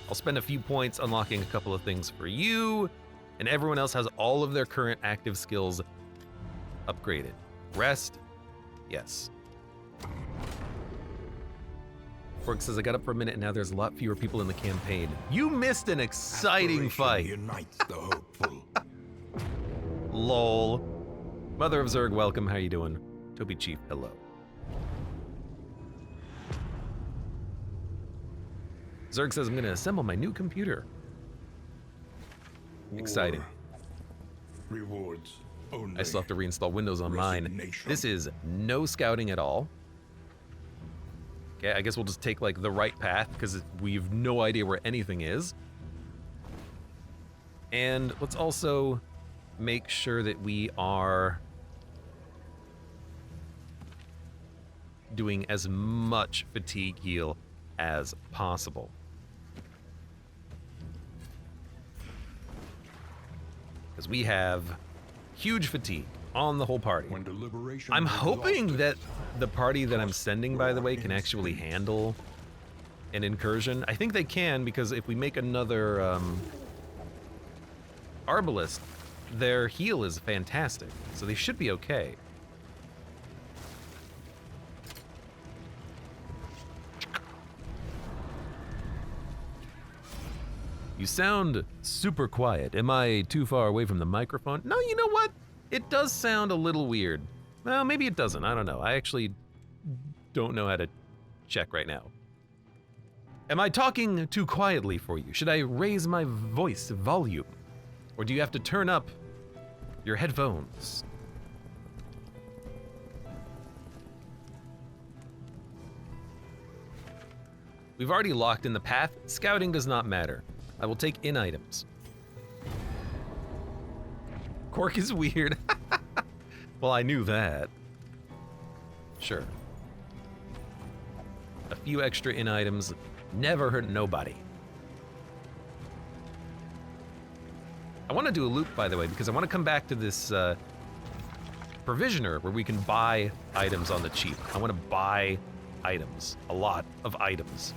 I'll spend a few points unlocking a couple of things for you, and everyone else has all of their current active skills upgraded. Rest, yes. Fork says, I got up for a minute and now there's a lot fewer people in the campaign. You missed an exciting fight. Unites the hopeful. Lol. Mother of Zerg, welcome. How you doing? Toby Chief, hello. Zerg says, I'm gonna assemble my new computer. Exciting. Rewards only. I still have to reinstall Windows on mine. This is no scouting at all. Okay, I guess we'll just take like the right path because we have no idea where anything is. And let's also make sure that we are doing as much fatigue heal as possible. Because we have huge fatigue on the whole party. When deliberation I'm is hoping exhausted, that the party that I'm sending, by the way, can actually handle an incursion. I think they can, because if we make another Arbalest, their heal is fantastic, so they should be okay. You sound super quiet. Am I too far away from the microphone? No, you know what? It does sound a little weird. Well, maybe it doesn't. I don't know. I actually don't know how to check right now. Am I talking too quietly for you? Should I raise my voice volume? Or do you have to turn up your headphones? We've already locked in the path. Scouting does not matter. I will take in items. Cork is weird. Well, I knew that. Sure. A few extra in items never hurt nobody. I want to do a loop, by the way, because I want to come back to this provisioner where we can buy items on the cheap. I want to buy items, a lot of items.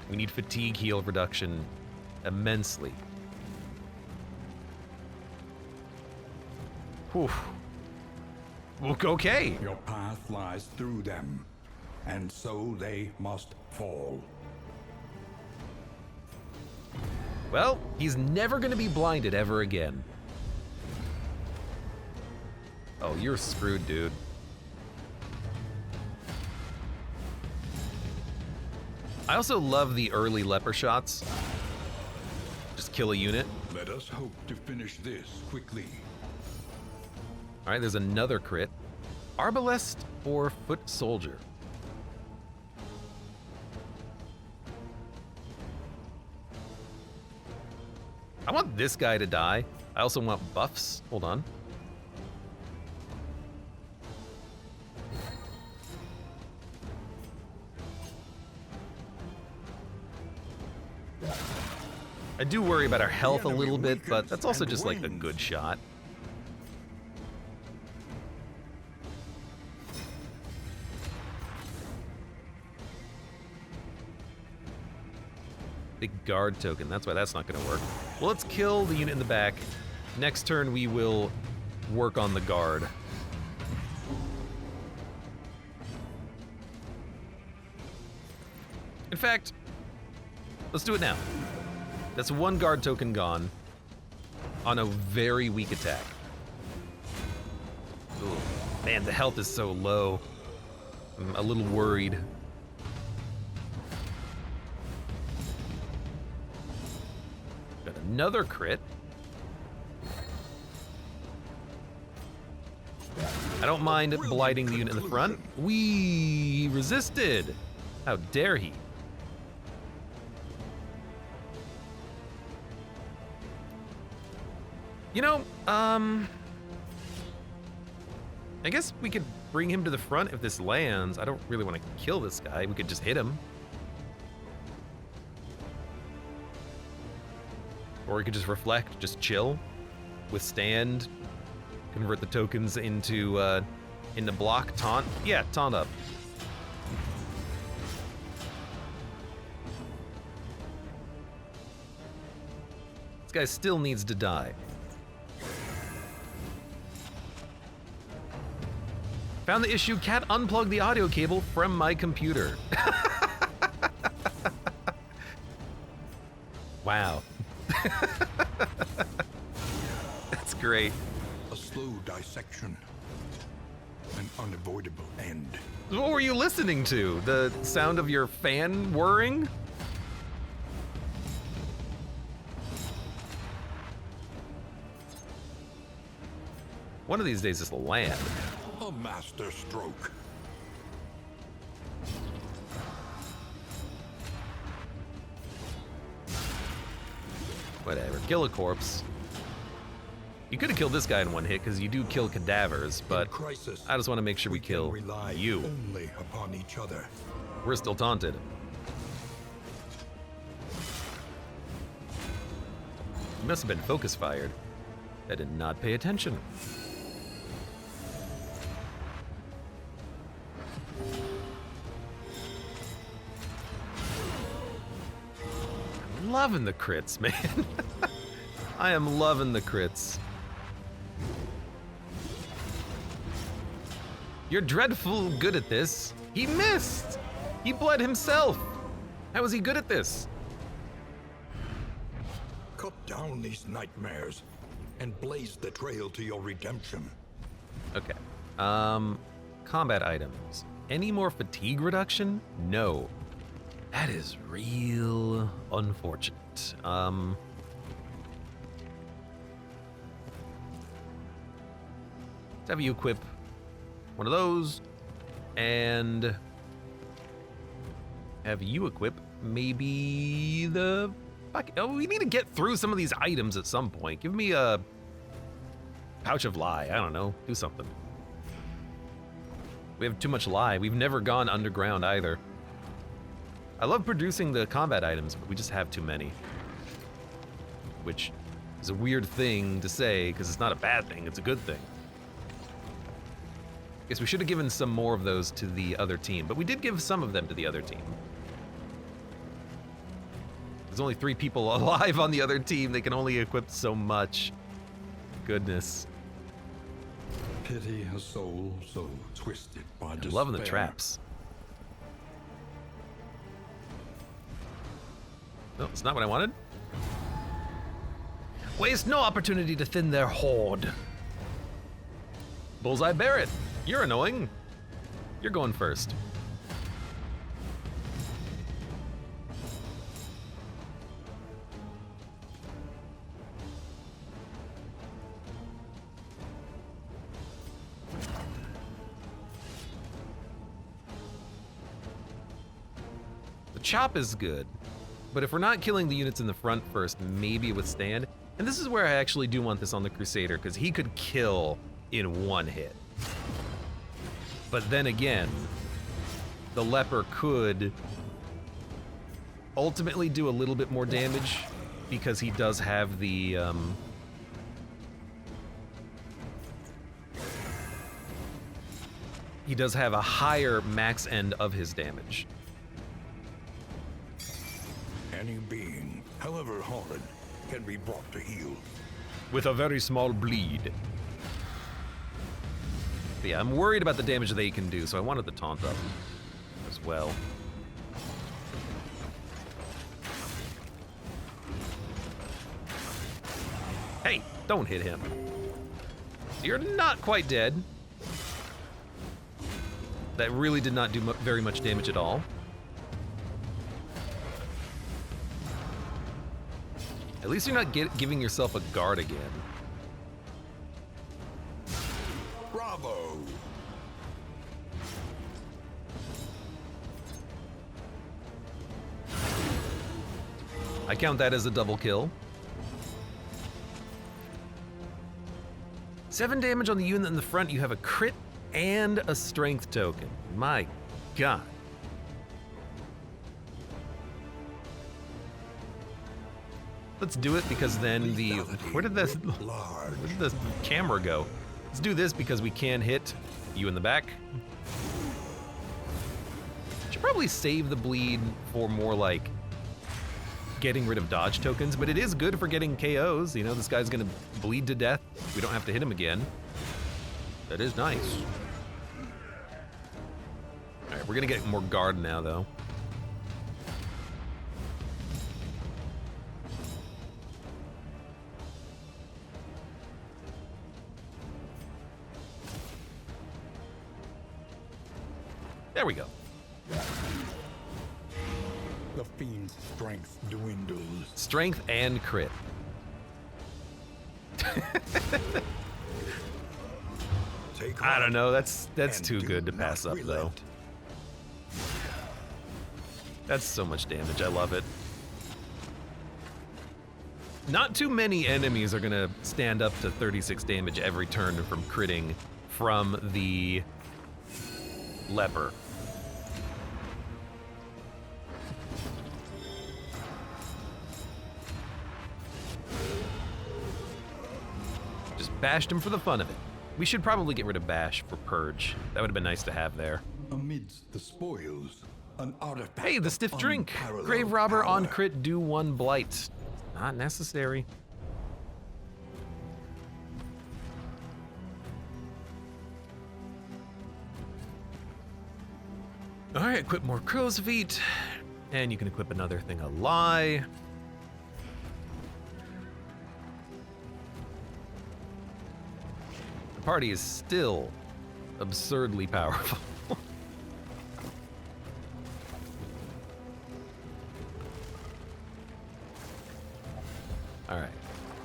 We need fatigue heal reduction immensely. Whew. Okay. Your path lies through them, and so they must fall. Well, he's never gonna be blinded ever again. Oh, you're screwed, dude. I also love the early leper shots. Just kill a unit. Let us hope to finish this quickly. All right, there's another crit. Arbalest or foot soldier? I want this guy to die. I also want buffs. Hold on. I do worry about our health a little bit, but that's also just like a good shot. Big guard token, that's why that's not gonna work. Well, let's kill the unit in the back. Next turn we will work on the guard. In fact, let's do it now. That's one guard token gone on a very weak attack. Ooh, man, the health is so low. I'm a little worried. Got another crit. I don't mind blighting the unit in the front. We resisted. How dare he? You know, I guess we could bring him to the front if this lands. I don't really want to kill this guy. We could just hit him. Or we could just reflect, just chill, withstand, convert the tokens into block, taunt. Yeah, taunt up. This guy still needs to die. Found the issue, can't unplug the audio cable from my computer. Wow. That's great. A slow dissection. An unavoidable end. What were you listening to? The sound of your fan whirring? One of these days this will land. A master stroke. Whatever, kill a corpse. You could have killed this guy in one hit because you do kill cadavers, but Crisis, I just want to make sure we kill rely you. only upon each other. We're still taunted. You must have been focus fired. I did not pay attention. I'm loving the crits, man. I am loving the crits. You're dreadful good at this. He missed! He bled himself! How is he good at this? Cut down these nightmares and blaze the trail to your redemption. Okay. Combat items. Any more fatigue reduction? No. That is real unfortunate. Let's have you equip one of those, and have you equip maybe the... Oh, we need to get through some of these items at some point. Give me a pouch of lie. I don't know. Do something. We have too much lie. We've never gone underground either. I love producing the combat items, but we just have too many. Which is a weird thing to say, because it's not a bad thing, it's a good thing. Guess we should have given some more of those to the other team, but we did give some of them to the other team. There's only 3 people alive on the other team. They can only equip so much. Goodness. Pity a soul so twisted by despair. I'm loving the traps. No, it's not what I wanted. Waste no opportunity to thin their horde. Bullseye Barrett, you're annoying. You're going first. The chop is good, but if we're not killing the units in the front first, maybe withstand. And this is where I actually do want this on the Crusader, because he could kill in one hit. But then again, the Leper could ultimately do a little bit more damage because he does have the he does have a higher max end of his damage. Any being, however horrid, can be brought to heel. With a very small bleed. But yeah, I'm worried about the damage they can do, so I wanted the taunt up as well. Hey, don't hit him. You're not quite dead. That really did not do very much damage at all. At least you're not giving yourself a guard again. Bravo! I count that as a double kill. 7 damage on the unit in the front. You have a crit and a strength token. My God. Let's do it because then the... Where did the camera go? Let's do this because we can hit you in the back. Should probably save the bleed for more like getting rid of dodge tokens, but it is good for getting KOs. You know, this guy's gonna bleed to death. We don't have to hit him again. That is nice. All right, we're gonna get more guard now, though. There we go. The fiend's strength dwindles. Strength and crit. I don't know. That's too good to pass up, though. That's so much damage. I love it. Not too many enemies are gonna stand up to 36 damage every turn from critting from the leper. Just bashed him for the fun of it. We should probably get rid of Bash for Purge. That would have been nice to have there. Amidst the spoils, an artifact. Hey, the stiff of drink. unparalleled Grave Robber on power. crit, do 1 blight. Not necessary. All right, equip more crow's feet. And you can equip another thing, a lie. The party is still absurdly powerful. All right.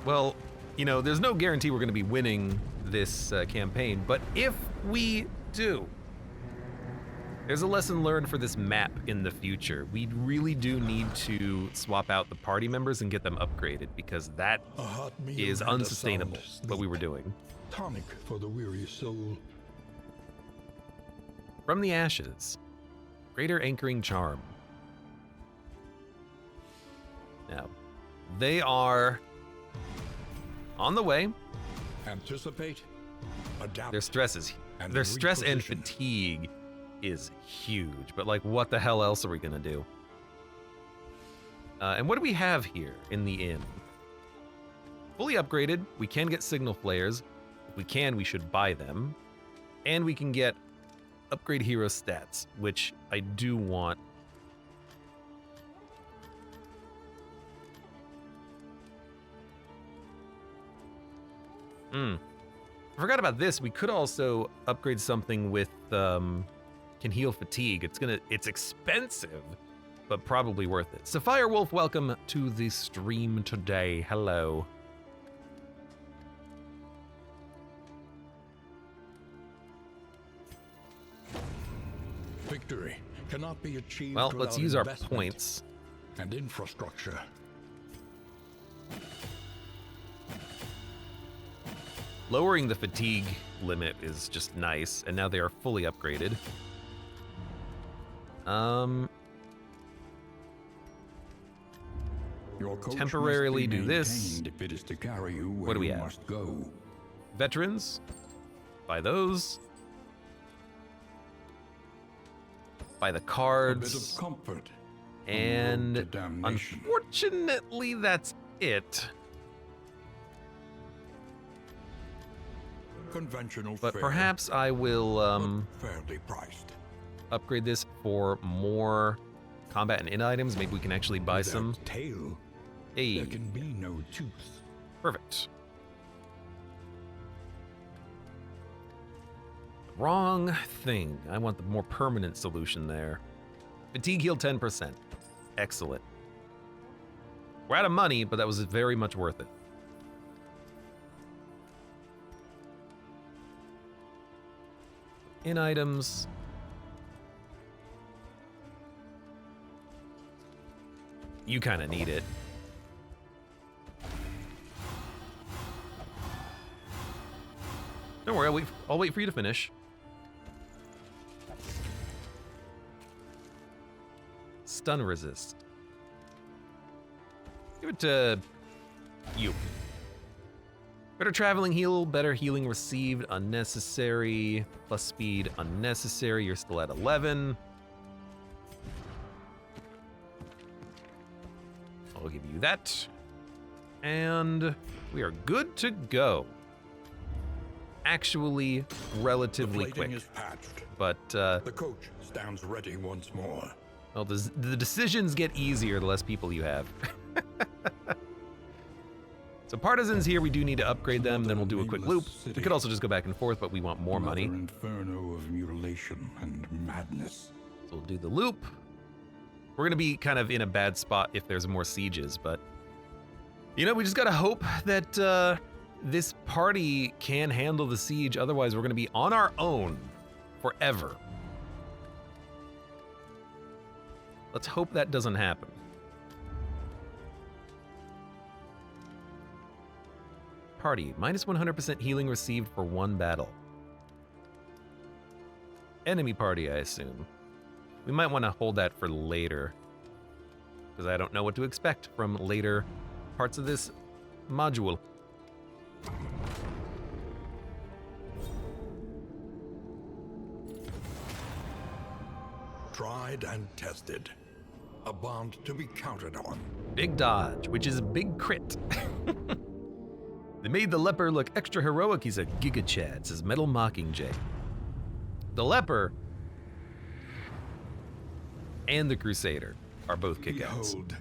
Well, you know, there's no guarantee we're going to be winning this campaign, but if we do, there's a lesson learned for this map in the future. We really do need to swap out the party members and get them upgraded, because that A hot meal is and a unsustainable, sound what we were sleep. doing. Tonic for the weary soul. From the Ashes, Greater Anchoring Charm. Now, they are on the way. Anticipate, adapt. Their stress is And their stress and reposition. fatigue is huge, but like, what the hell else are we gonna do? And what do we have here in the inn? Fully upgraded, we can get signal flares. If we can, we should buy them. And we can get upgrade hero stats, which I do want. I forgot about this. We could also upgrade something with can heal fatigue. It's expensive, but probably worth it. Sapphire Wolf, welcome to the stream today. Hello. Victory cannot be achieved Well, let's without use our investment points. and infrastructure. Lowering the fatigue limit is just nice, and now they are fully upgraded. Your coach Temporarily must be do this. maintained if it is to carry you where What do we you have? must go. Veterans, buy those. Buy the A bit cards. of comfort. And to damnation. unfortunately, that's it. Conventional But fare, perhaps I will but fairly priced. upgrade this for more combat and in items. Maybe we can actually buy Without some. tail, Hey, there can be no tooth. perfect. Wrong thing. I want the more permanent solution there. Fatigue heal 10%. Excellent. We're out of money, but that was very much worth it. In items. You kind of need it. Don't worry, I'll wait for you to finish. Stun resist. Give it to you. Better traveling heal, better healing received, unnecessary. Plus speed, unnecessary. You're still at 11. I'll give you that. And we are good to go. Actually, relatively quick. Is patched. But, The coach stands ready once more. well, the decisions get easier the less people you have. So partisans here, we do need to upgrade them, then we'll do a quick loop. We could also just go back and forth, but we want more money. Another inferno of mutilation and madness. So we'll do the loop. We're gonna be kind of in a bad spot if there's more sieges, but you know, we just gotta hope that this party can handle the siege. Otherwise, we're gonna be on our own forever. Let's hope that doesn't happen. Party, minus 100% healing received for 1 battle. Enemy party, I assume. We might want to hold that for later, because I don't know what to expect from later parts of this module. Tried and tested. A bond to be counted on. Big dodge, which is big crit. They made the leper look extra heroic. He's a Giga Chad, says Metal Mockingjay. The leper and the Crusader are both kick-ass. Behold,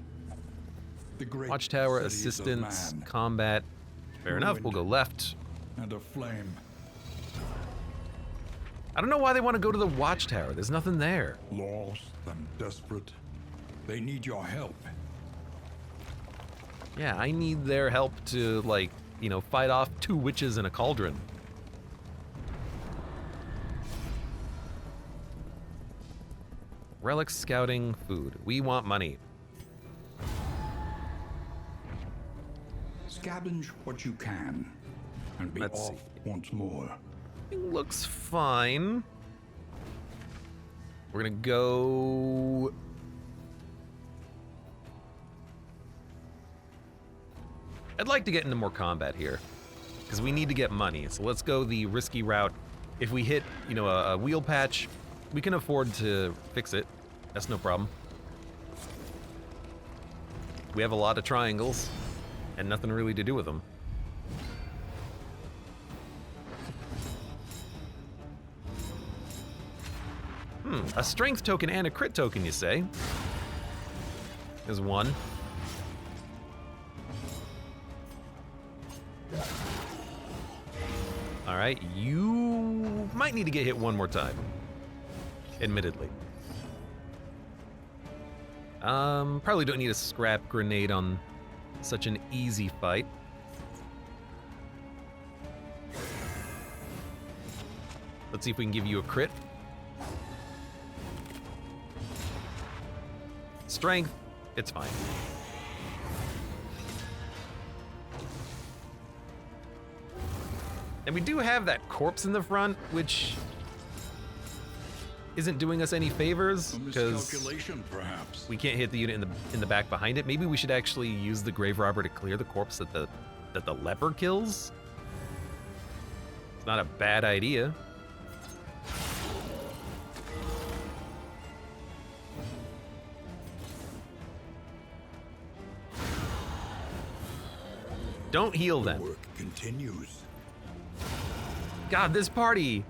the great Watchtower, cities of assistance, man, combat. Fair enough, we'll go left. and aflame. I don't know why they want to go to the Watchtower. There's nothing there. Lost and desperate. They need your help. Yeah, I need their help to, like, you know, fight off 2 witches in a cauldron. Relic scouting, food. We want money. Scavenge what you can, and be Let's off see. once more. Looks fine. We're gonna go... I'd like to get into more combat here, because we need to get money. So let's go the risky route. If we hit, you know, a wheel patch, we can afford to fix it. That's no problem. We have a lot of triangles, and nothing really to do with them. A strength token and a crit token, you say? There's one. All right, you might need to get hit one more time, admittedly. Probably don't need a scrap grenade on such an easy fight. Let's see if we can give you a crit. Strength, it's fine. And we do have that corpse in the front, which isn't doing us any favors, A because miscalculation, perhaps. we can't hit the unit in the back behind it. Maybe we should actually use the grave robber to clear the corpse that the leper kills. It's not a bad idea. Don't heal them. Work continues. God, this party,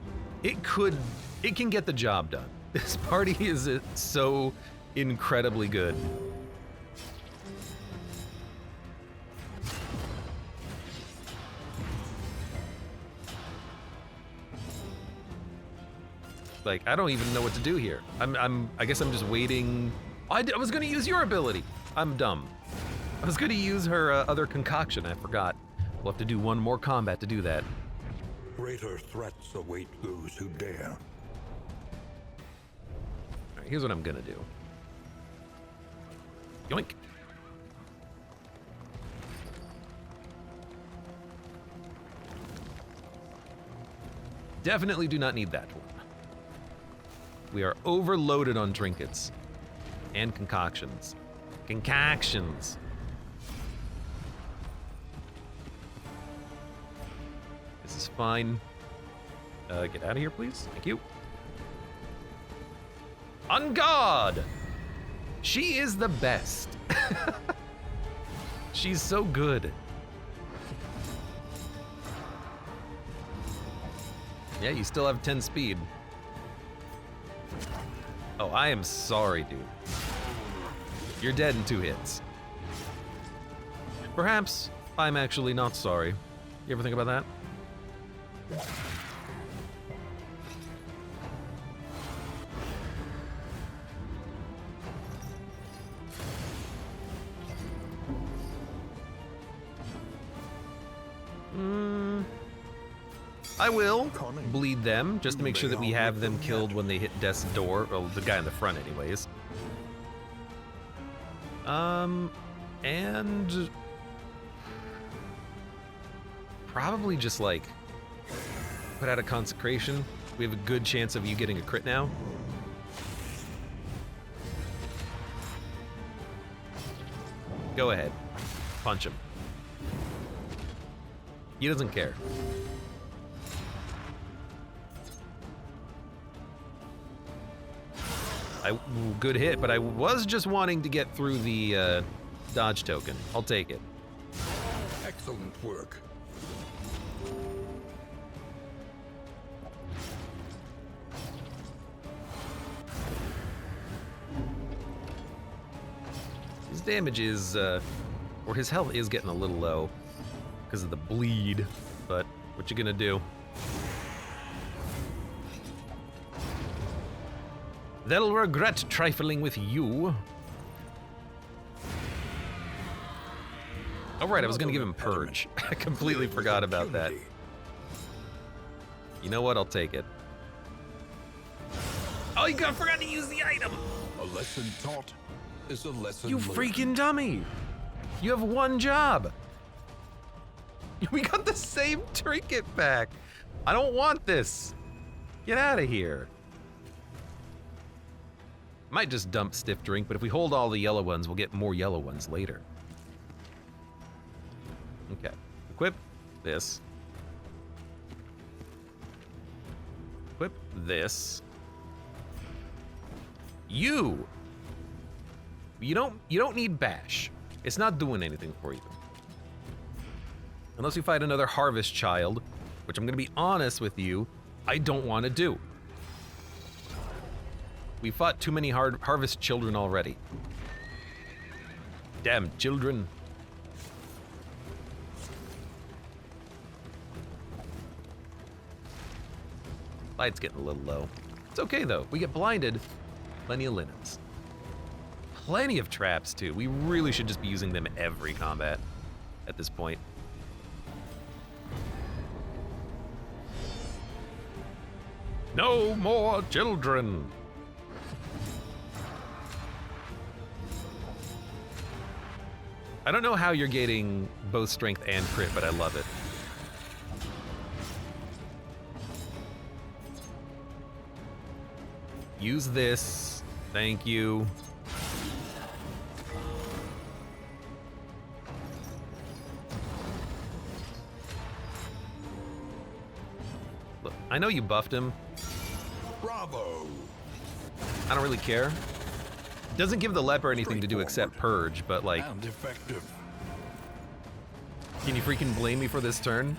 it can get the job done. This party is so incredibly good. Like, I don't even know what to do here. I guess I'm just waiting. I was gonna use your ability. I'm dumb. I was gonna use her other concoction, I forgot. We'll have to do one more combat to do that. Greater threats await those who dare. All right, here's what I'm gonna do. Yoink. Definitely do not need that one. We are overloaded on trinkets and concoctions. Concoctions. This is fine. Get out of here, please. Thank you. On guard! She is the best. She's so good. Yeah, you still have 10 speed. Oh, I am sorry, dude. You're dead in 2 hits. Perhaps I'm actually not sorry. You ever think about that? I will bleed them, just to make sure that we have them killed when they hit death's door. Well, the guy in the front anyways. And... probably just, like, put out a consecration. We have a good chance of you getting a crit now. Go ahead. Punch him. He doesn't care. Good hit, but I was just wanting to get through the dodge token. I'll take it. Excellent work. His damage is, or his health is getting a little low because of the bleed, but what you gonna do? They'll regret trifling with you. Oh right, I was gonna give him Purge. I completely forgot about that. You know what? I'll take it. Oh, you forgot to use the item! A lesson taught is a lesson You learned. freaking dummy! You have 1 job! We got the same trinket back! I don't want this! Get out of here. Might just dump Stiff Drink, but if we hold all the yellow ones, we'll get more yellow ones later. Okay. Equip this. Equip this. You don't need Bash. It's not doing anything for you. Unless we fight another Harvest Child, which I'm gonna be honest with you, I don't want to do. We fought too many Harvest Children already. Damn children. Light's getting a little low. It's okay though, we get blinded. Plenty of linens. Plenty of traps too. We really should just be using them every combat at this point. No more children! I don't know how you're getting both strength and crit, but I love it. Use this. Thank you. Look, I know you buffed him. Bravo. I don't really care. Doesn't give the leper anything to do except purge, but like... And effective. Can you freaking blame me for this turn?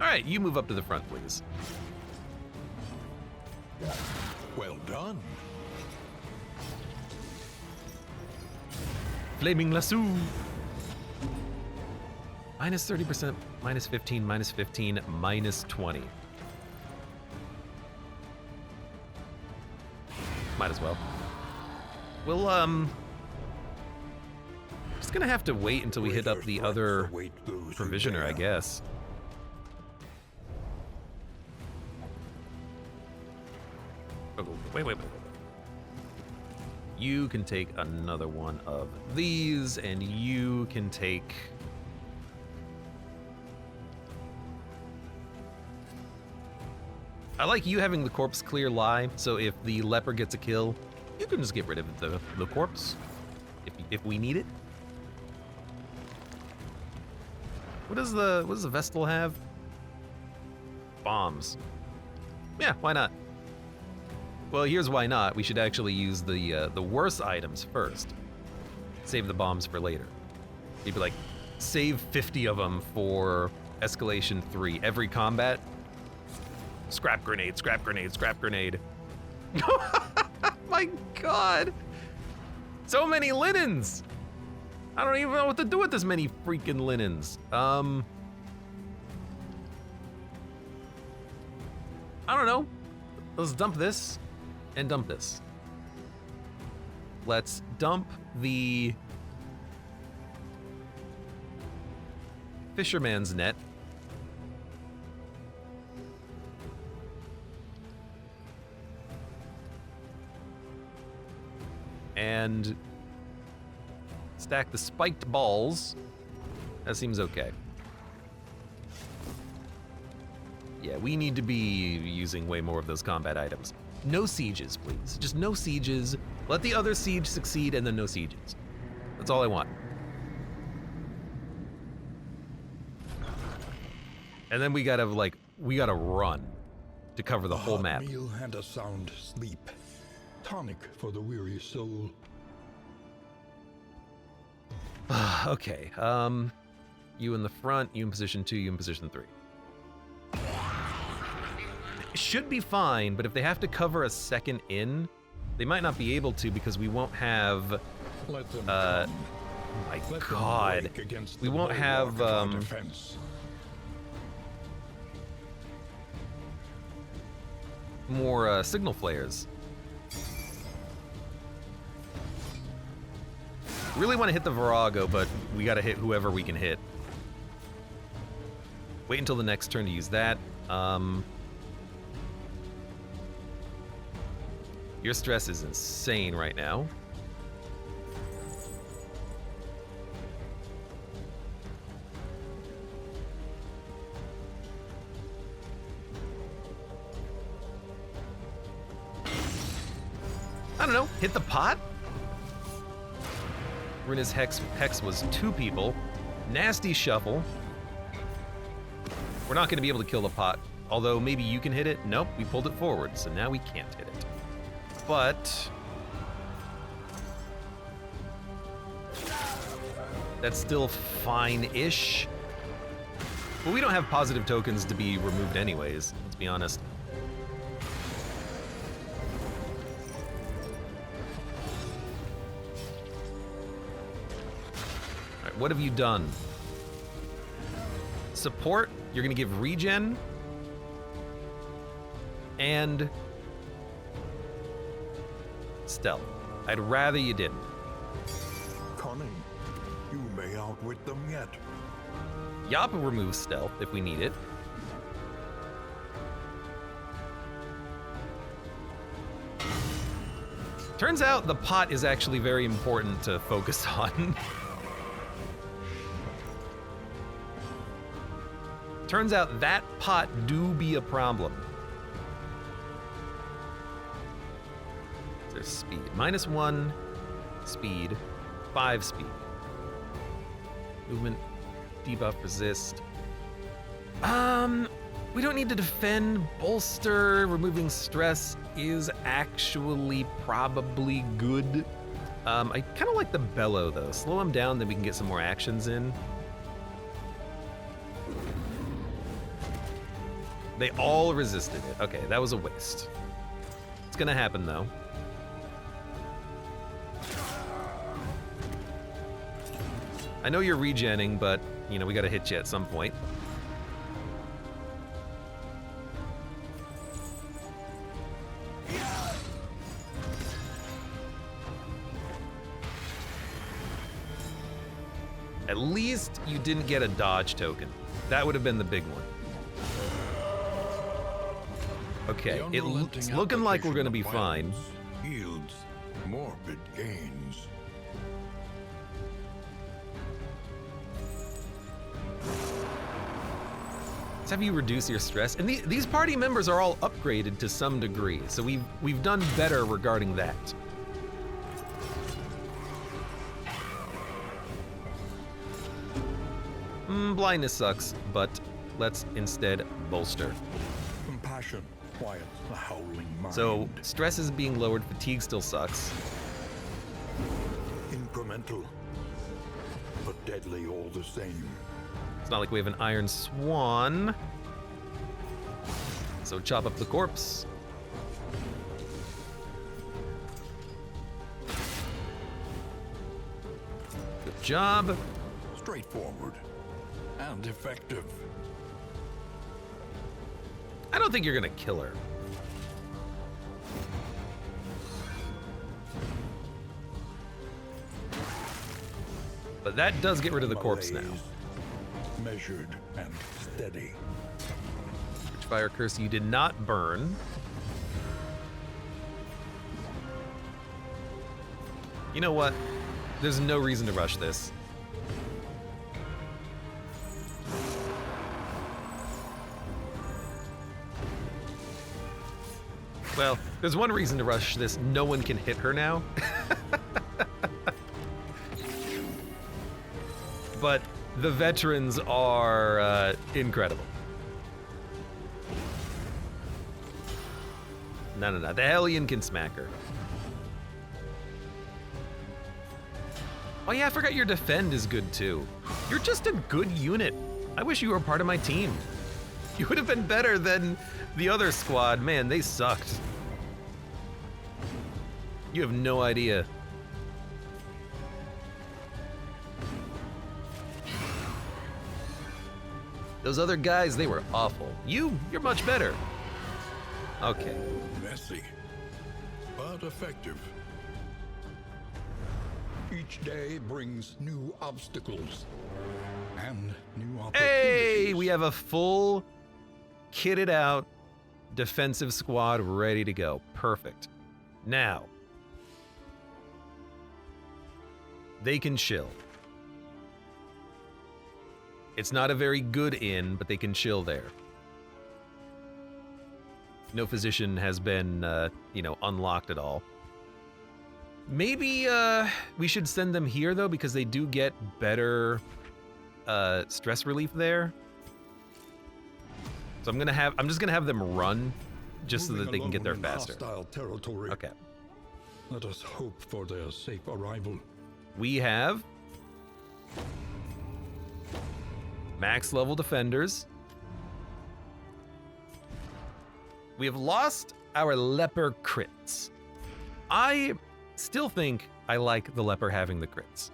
Alright, you move up to the front, please. Well done. Flaming lasso! Minus 30%, minus 15, minus 15, minus 20. Might as well. We'll, just gonna have to wait until we hit up the other provisioner, I guess. Oh, wait. You can take another one of these, and you can take... I like you having the corpse clear lie, so if the leper gets a kill, you can just get rid of the corpse, if we need it. What does the Vestal have? Bombs. Yeah, why not? Well, here's why not. We should actually use the worst items first. Save the bombs for later. You'd be like, save 50 of them for escalation 3. Every combat, scrap grenade, scrap grenade, scrap grenade. My God. So many linens. I don't even know what to do with this many freaking linens. I don't know. Let's dump this and dump this. Let's dump the fisherman's net. And stack the spiked balls. That seems okay. Yeah, we need to be using way more of those combat items. No sieges, please. Just no sieges. Let the other siege succeed and then no sieges. That's all I want. And then we gotta run to cover the whole map. Meal and a sound sleep. Tonic for the weary soul. Okay, you in the front, you in position 2, you in position 3. It should be fine, but if they have to cover a second in, they might not be able to because we won't have, Let them oh come. my Let them God. break against We the won't have, bulwark of our defense. more signal flares. Really want to hit the Virago, but we gotta hit whoever we can hit. Wait until the next turn to use that. Your stress is insane right now. I don't know, hit the pot? Rinna's Hex was 2 people. Nasty shuffle. We're not gonna be able to kill the pot, although maybe you can hit it. Nope, we pulled it forward, so now we can't hit it. But that's still fine-ish. But we don't have positive tokens to be removed anyways, let's be honest. What have you done? Support, you're gonna give regen and stealth. I'd rather you didn't. Cunning. You may outwit them yet. Yappa removes stealth if we need it. Turns out the pot is actually very important to focus on. Turns out that pot do be a problem. There's speed. -1 speed, 5 speed. Movement, debuff, resist. We don't need to defend. Bolster, removing stress is actually probably good. I kind of like the bellow though. Slow him down, then we can get some more actions in. They all resisted it. Okay, that was a waste. It's gonna happen though. I know you're regenning, but you know, we gotta hit you at some point. At least you didn't get a dodge token. That would have been the big one. Okay, it's looking like we're gonna be fine. Yields morbid gains. Let's have you reduce your stress. And these party members are all upgraded to some degree, so we've done better regarding that. Blindness sucks, but let's instead bolster. Compassion quiet the howling mind. So stress is being lowered, fatigue still sucks. Incremental, but deadly all the same. It's not like we have an iron swan. So chop up the corpse. Good job. Straightforward and effective. I don't think you're gonna kill her. But that does get rid of the corpse now. Malaise, measured and steady. Fire curse you did not burn. You know what? There's no reason to rush this. Well, there's one reason to rush this. No one can hit her now. But the veterans are incredible. No. The Hellion can smack her. Oh yeah, I forgot your defend is good too. You're just a good unit. I wish you were part of my team. You would have been better than the other squad. Man, they sucked. You have no idea. Those other guys, they were awful. You're much better. Okay. Messy, but effective. Each day brings new obstacles and new opportunities. Hey, we have a full kitted out defensive squad ready to go. Perfect. Now, they can chill. It's not a very good inn, but they can chill there. No physician has been, unlocked at all. Maybe we should send them here though, because they do get better stress relief there. So I'm just gonna have them run, just so that they can get there faster. Hostile territory. Okay. Let us hope for their safe arrival. We have max level defenders. We have lost our leper crits. I still think I like the leper having the crits,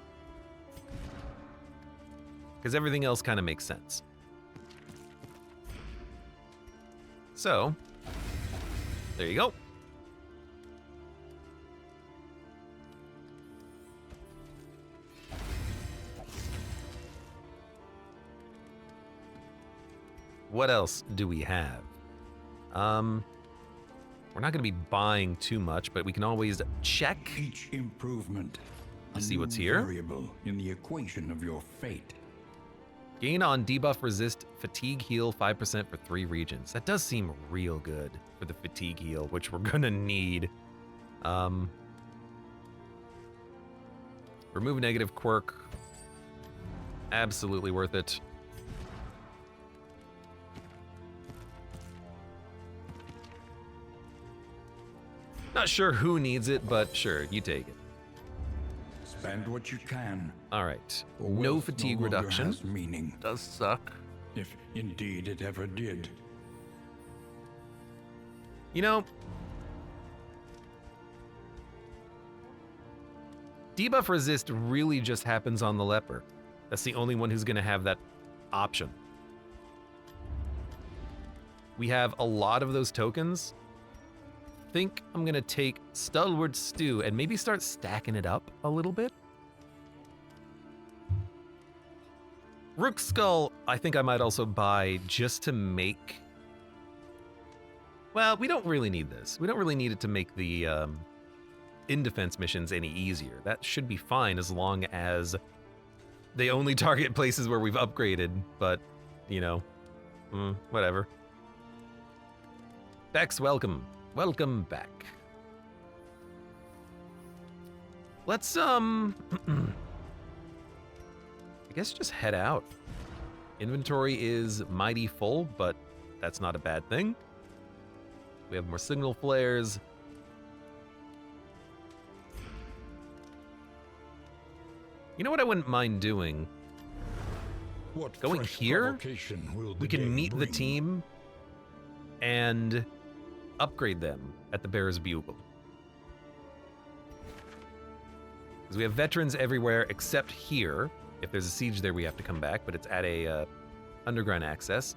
because everything else kind of makes sense. So, there you go. What else do we have? We're not going to be buying too much, but we can always check. Each improvement, a See what's new here. variable in the equation of your fate. Gain on debuff resist fatigue heal 5% for 3 regions. That does seem real good for the fatigue heal, which we're gonna need. Remove negative quirk. Absolutely worth it. Not sure who needs it, but sure, you take it. Spend what you can. All right. for No wealth fatigue longer reduction. has meaning, Does suck. if indeed it ever did. You know, debuff resist really just happens on the leper. That's the only one who's going to have that option. We have a lot of those tokens. Think I'm going to take Stalwart Stew and maybe start stacking it up a little bit. Rook Skull, I think I might also buy just to make... Well, we don't really need this. We don't really need it to make the in-defense missions any easier. That should be fine as long as they only target places where we've upgraded, but, whatever. Bex, welcome. Welcome back. Let's, I guess just head out. Inventory is mighty full, but that's not a bad thing. We have more signal flares. You know what I wouldn't mind doing? What Going fresh here, provocation will the we can day meet the bring? team and upgrade them at the Bear's Bugle. Because we have veterans everywhere except here. If there's a siege there, we have to come back, but it's at a underground access.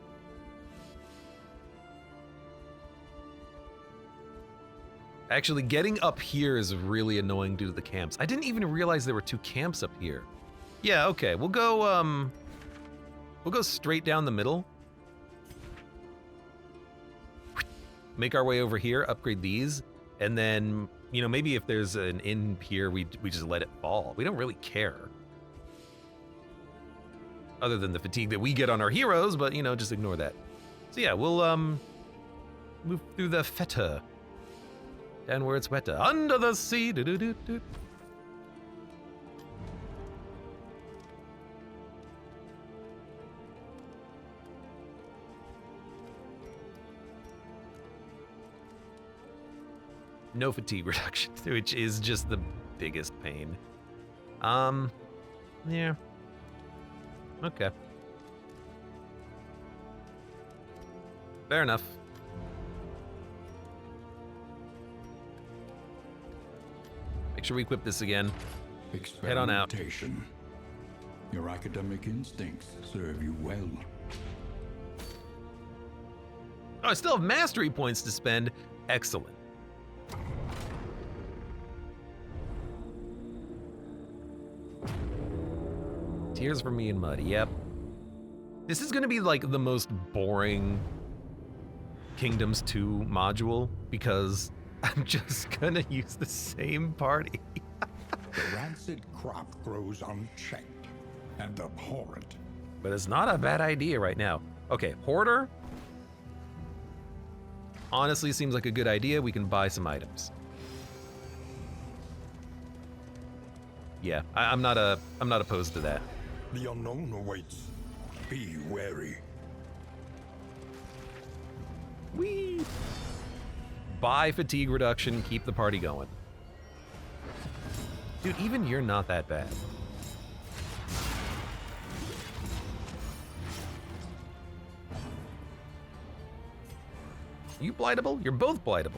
Actually, getting up here is really annoying due to the camps. I didn't even realize there were 2 camps up here. Yeah, okay, we'll go straight down the middle. Make our way over here, upgrade these, and then, you know, maybe if there's an inn here, we just let it fall. We don't really care. Other than the fatigue that we get on our heroes, but, you know, just ignore that. So yeah, we'll, move through the feta. Down where it's wetter. Under the sea. Do-do-do-do. No fatigue reduction, which is just the biggest pain. Yeah. Okay. Fair enough. Make sure we equip this again. Head on out. Experimentation. Your academic instincts serve you well. Oh, I still have mastery points to spend. Excellent. Tears for me and Mud. Yep. This is gonna be like the most boring Kingdoms 2 module because I'm just gonna use the same party. The rancid crop grows unchecked and abhorrent. But it's not a bad idea right now. Okay, Hoarder. Honestly, seems like a good idea. We can buy some items. Yeah, I'm not opposed to that. The unknown awaits. Be wary. Whee! Buy fatigue reduction, keep the party going. Dude, even you're not that bad. You blightable? You're both blightable.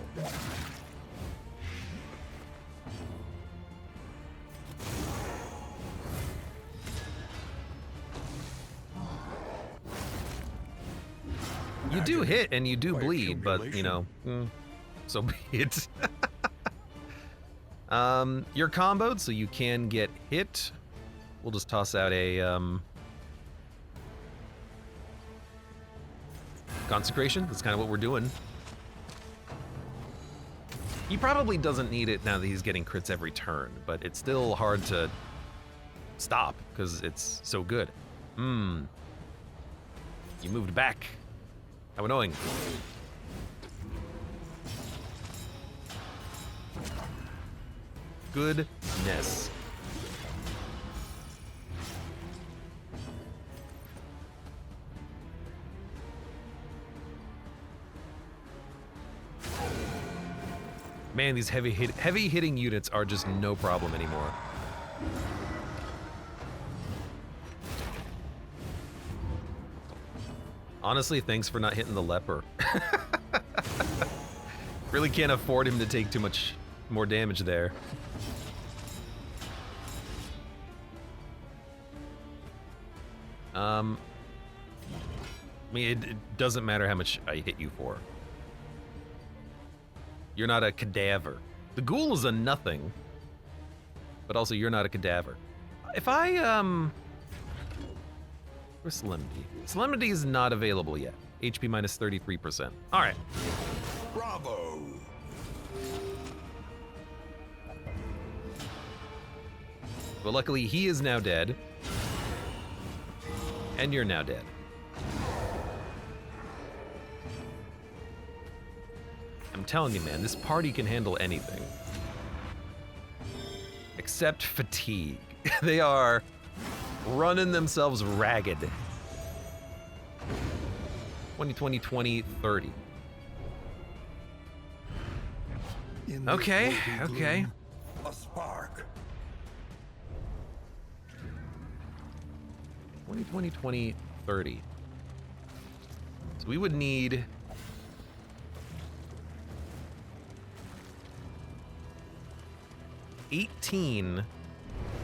You do hit and you do By bleed, but you know, so be it. You're comboed, so you can get hit. We'll just toss out a consecration. That's kind of what we're doing. He probably doesn't need it now that he's getting crits every turn, but it's still hard to stop because it's so good. You moved back. How annoying. Goodness. Man, these heavy hitting units are just no problem anymore. Honestly, thanks for not hitting the leper. Really can't afford him to take too much more damage there. I mean, it doesn't matter how much I hit you for. You're not a cadaver. The ghoul is a nothing, but also you're not a cadaver. If I, where's Solemnity? Solemnity is not available yet. HP minus 33%. All right. Bravo! Well, luckily he is now dead. And you're now dead. I'm telling you, man, this party can handle anything. Except fatigue. They are running themselves ragged. 20, 20, 20, 30. In this Okay, waiting okay. gloom, a spark. 2020, 2030. So we would need 18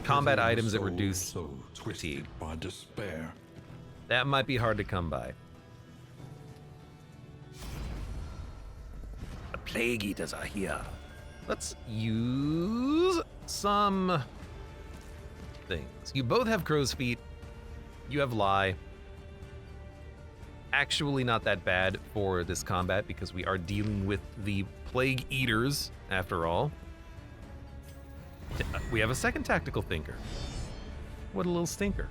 combat Within a items that soul reduce so twisted fatigue. by despair. That might be hard to come by. The plague eaters are here. Let's use some things. You both have crow's feet. You have lie. Actually not that bad for this combat because we are dealing with the plague eaters after all. We have a second tactical thinker. What a little stinker.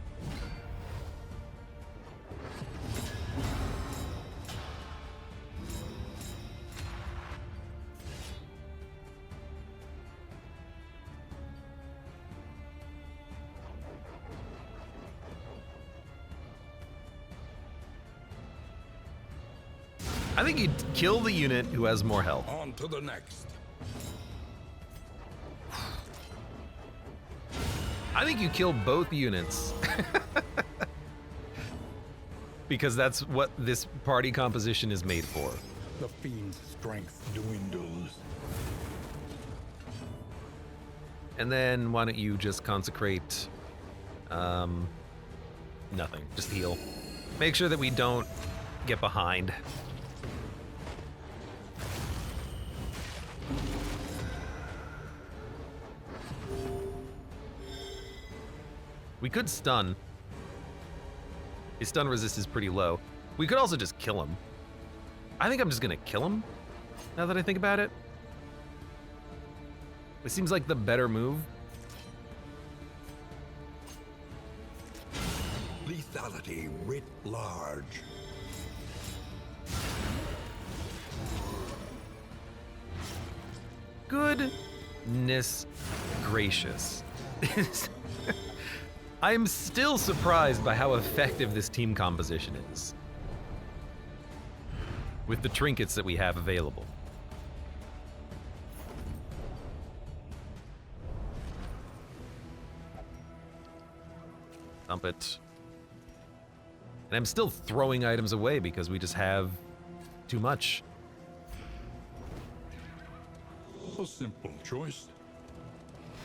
I think you'd kill the unit who has more health. On to the next. I think you kill both units. Because that's what this party composition is made for. The fiend's strength dwindles. And then why don't you just consecrate nothing, just heal. Make sure that we don't get behind. We could stun. His stun resist is pretty low. We could also just kill him. I think I'm just gonna kill him, now that I think about it. It seems like the better move. Lethality writ large. Goodness gracious. I am still surprised by how effective this team composition is. With the trinkets that we have available. Dump it. And I'm still throwing items away because we just have too much. A simple choice.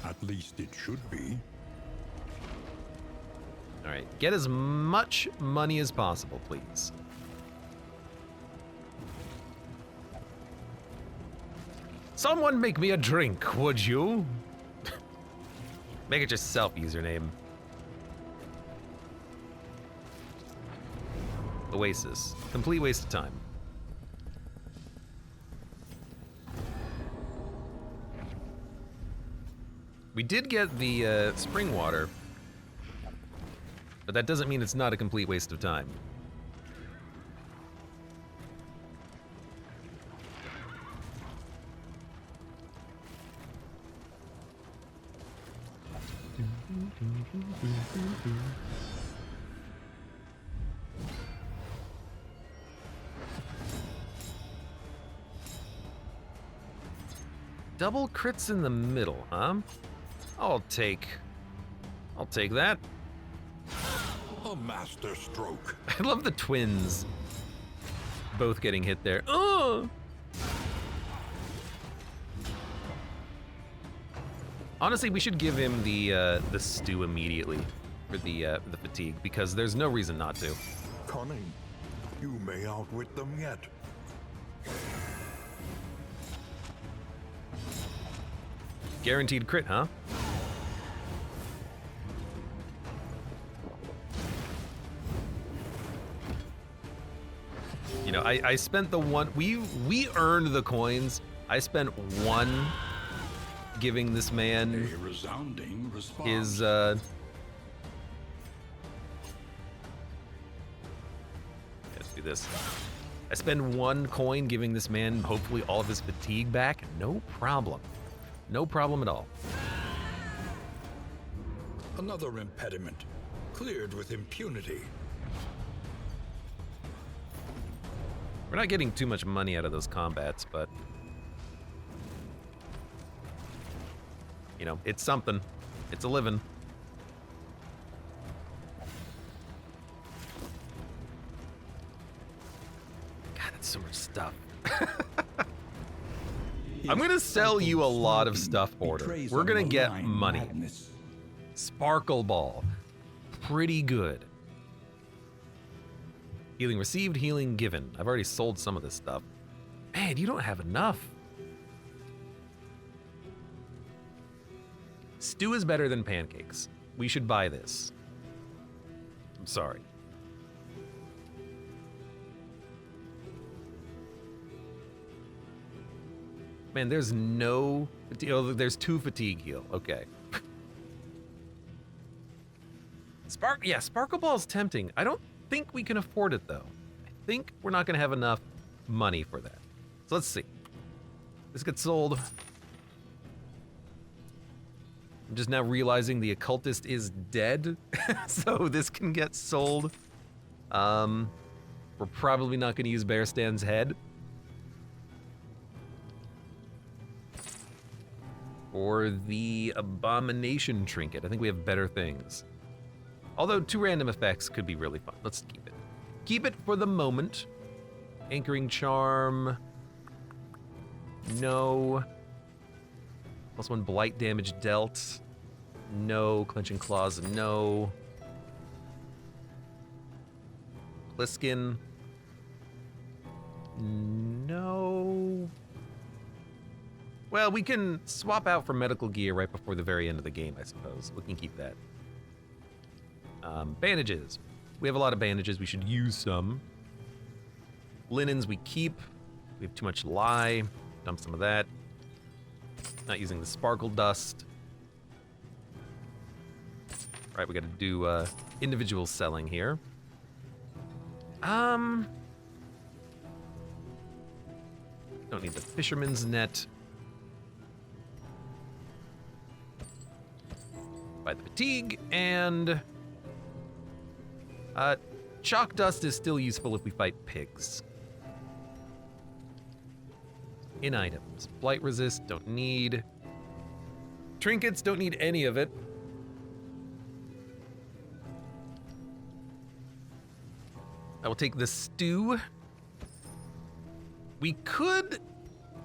At least it should be. All right, get as much money as possible, please. Someone make me a drink, would you? Make it yourself, username. Oasis. Complete waste of time. We did get the spring water, but that doesn't mean it's not a complete waste of time. Double crits in the middle, huh? I'll take that. A master stroke. I love the twins both getting hit there. Oh! Honestly, we should give him the stew immediately for the fatigue because there's no reason not to. Cunning. You may outwit them yet. Guaranteed crit, huh? You know, I spent the one, we earned the coins. I spent one giving this man A resounding response. his, let's do this. I spend one coin giving this man hopefully all of his fatigue back. No problem. No problem at all. Another impediment. Cleared with impunity. We're not getting too much money out of those combats, but You know, it's something. It's a living. God, that's so much stuff. I'm gonna sell you a lot of stuff, Order. We're gonna get money. Sparkle Ball. Pretty good. Healing received, healing given. I've already sold some of this stuff. Man, you don't have enough. Stew is better than pancakes. We should buy this. I'm sorry. Man, there's no... Oh, there's 2 fatigue heal. Okay. Sparkle Ball's tempting. I don't think we can afford it, though. I think we're not going to have enough money for that. So let's see. This gets sold. I'm just now realizing the occultist is dead, so this can get sold. We're probably not going to use Bear Stan's head. Or the Abomination Trinket. I think we have better things. Although 2 random effects could be really fun. Let's keep it. Keep it for the moment. Anchoring Charm. No. +1 blight damage dealt. No. Clenching Claws, no. Pliskin. No. Well, we can swap out for medical gear right before the very end of the game, I suppose. We can keep that. Bandages. We have a lot of bandages. We should use some. Linens we keep. We have too much lye. Dump some of that. Not using the sparkle dust. All right, we got to do individual selling here. Don't need the fisherman's net. Buy the fatigue, and chalk dust is still useful if we fight pigs. In items, blight resist, don't need. Trinkets, don't need any of it. I will take the stew. We could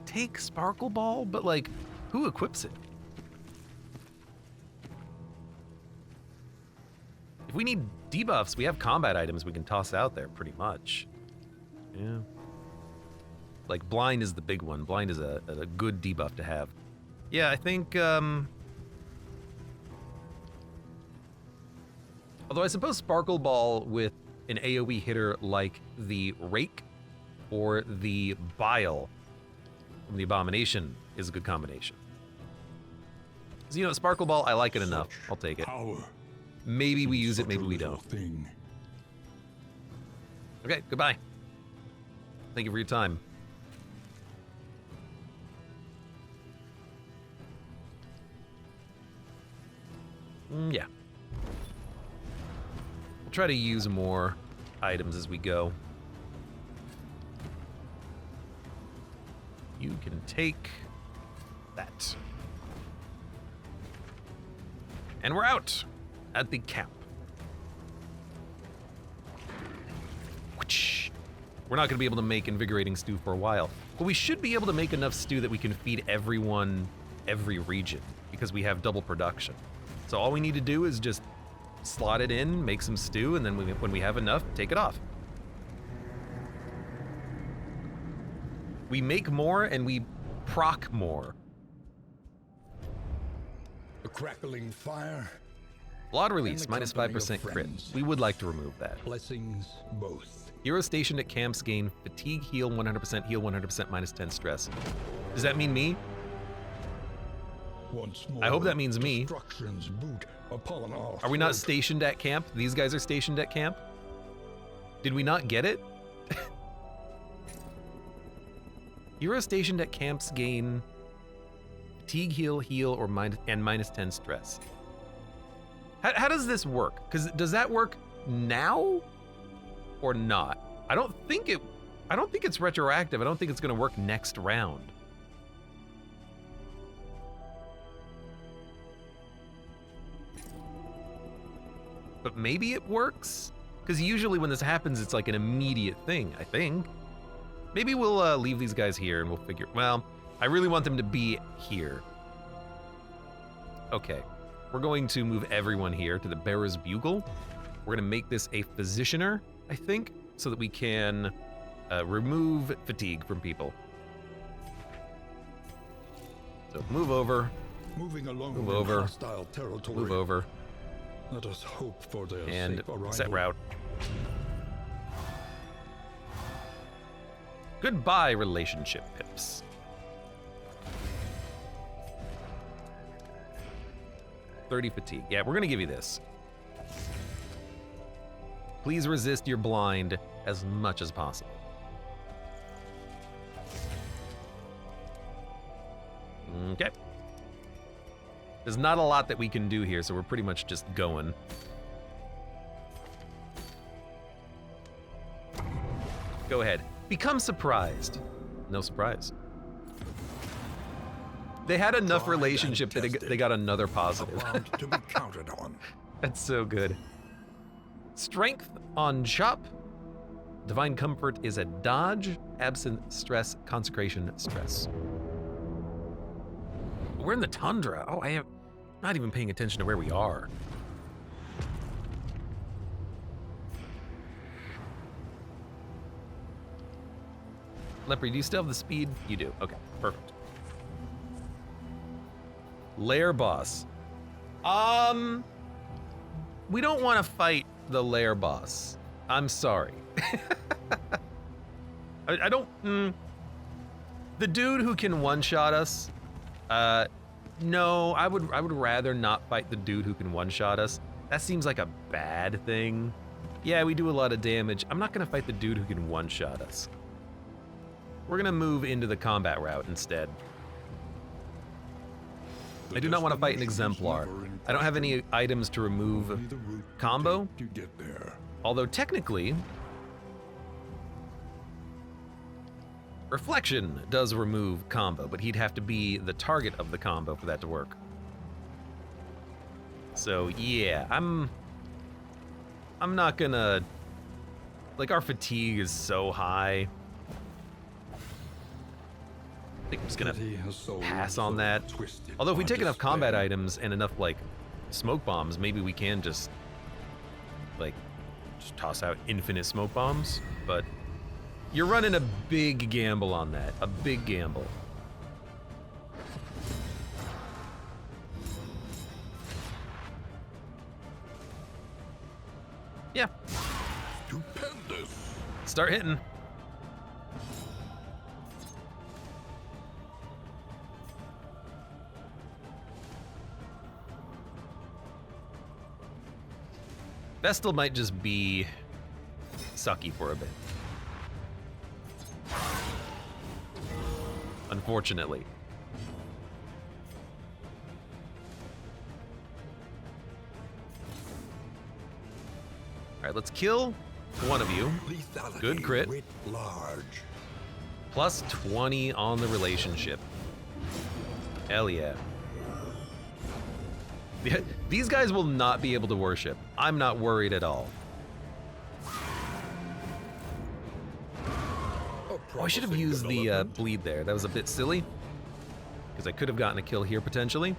take Sparkle Ball, but like, who equips it? If we need debuffs, we have combat items we can toss out there, pretty much. Yeah. Like, blind is the big one. Blind is a good debuff to have. Yeah, I think, although I suppose Sparkle Ball with an AoE hitter like the Rake or the Bile from the Abomination is a good combination. So, you know, Sparkle Ball, I like it enough. I'll take it. Maybe we use it, maybe we don't. Okay, goodbye. Thank you for your time. Yeah. We'll try to use more items as we go. You can take that. And we're out at the camp. We're not going to be able to make invigorating stew for a while, but we should be able to make enough stew that we can feed everyone, every region, because we have double production. So all we need to do is just slot it in, make some stew, and then when we have enough, take it off. We make more and we proc more. The crackling fire. Blood release, minus 5% crit. We would like to remove that. Blessings both. Heroes stationed at camps gain fatigue, heal 100%, heal 100%, minus 10 stress. Does that mean me? Once more, I hope that means me. destruction's boot upon our Are we not throat. stationed at camp? These guys are stationed at camp? Did we not get it? Heroes stationed at camps gain fatigue, heal, or minus 10 stress. How does this work? Because does that work now or not? I don't think it's retroactive. I don't think it's going to work next round. but maybe it works? Because usually when this happens, it's like an immediate thing, I think. Maybe we'll leave these guys here and we'll figure, well, I really want them to be here. Okay, we're going to move everyone here to the Bearer's Bugle. We're gonna make this a physicianer, I think, so that we can remove fatigue from people. So move over, Moving along move in over, hostile territory. move over, Let us hope for their and safe arrival. set route. Goodbye, relationship pips. $30 fatigue. Yeah, we're gonna give you this. Please resist your blind as much as possible. Okay. There's not a lot that we can do here, so we're pretty much just going. Go ahead. Become surprised. No surprise. They had enough Tried relationship and that they tested. got another positive. A bond to be counted on. That's so good. Strength on chop. Divine comfort is a dodge. Absent stress, consecration, stress. We're in the tundra. Oh, I am not even paying attention to where we are. Leopard, do you still have the speed? You do. Okay, perfect. Lair boss. We don't want to fight the lair boss. I'm sorry. I don't. The dude who can one-shot us. No, I would rather not fight the dude who can one-shot us. That seems like a bad thing. Yeah, we do a lot of damage. I'm not gonna fight the dude who can one-shot us. We're gonna move into the combat route instead. I do not want to fight an exemplar. I don't have any items to remove Only the route combo, to get there. although technically, reflection does remove combo, but he'd have to be the target of the combo for that to work. So yeah, I'm not gonna, like, our fatigue is so high. I think I'm just gonna Pity has soul pass so on that. twisted Although if we by take enough despair. combat items and enough, like, smoke bombs, maybe we can just, like, just toss out infinite smoke bombs. But you're running a big gamble on that. A big gamble. Yeah, Stupendous. start hitting. Vestal might just be sucky for a bit. Unfortunately. Alright, let's kill one of you. Lethality Good crit. writ large. Plus 20 on the relationship. Hell yeah. These guys will not be able to worship. I'm not worried at all. Oh, I should have used the bleed there. That was a bit silly. Because I could have gotten a kill here potentially.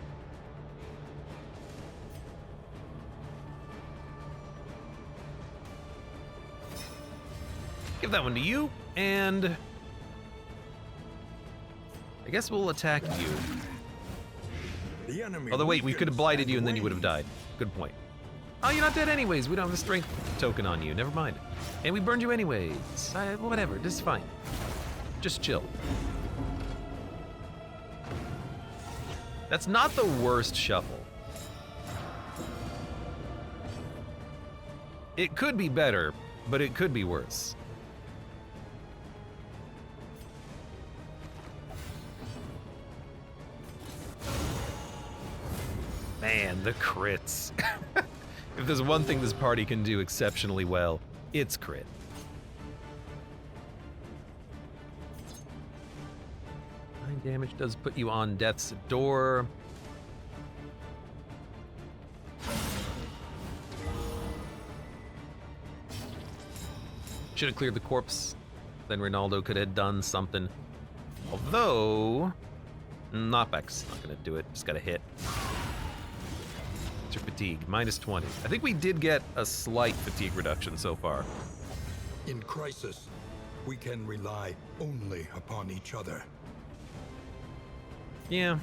Give that one to you, and I guess we'll attack you. The enemy Although wait, we could have weakens blighted and you and then you would have wanes. died. Good point. Oh, you're not dead anyways. We don't have a strength token on you. Never mind. And we burned you anyways. Whatever, this is fine. Just chill. That's not the worst shuffle. It could be better, but it could be worse. Man, the crits. If there's one thing this party can do exceptionally well, it's crit. Nine damage does put you on death's door. Should have cleared the corpse. Then Ronaldo could have done something. Although, knockback's not gonna do it. Just gotta hit. It's your fatigue, -20. I think we did get a slight fatigue reduction so far. In crisis, we can rely only upon each other. Yeah.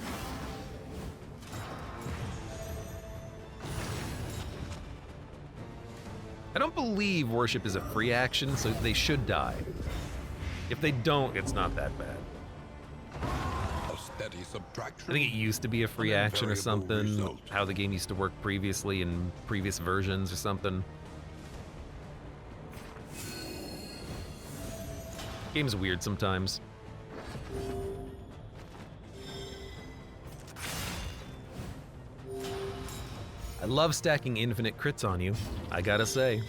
I don't believe worship is a free action, so they should die. If they don't, it's not that bad. A steady subtraction. I think it used to be a free An action or invariable something, result. how the game used to work previously in previous versions or something. Game's weird sometimes. I love stacking infinite crits on you, I gotta say.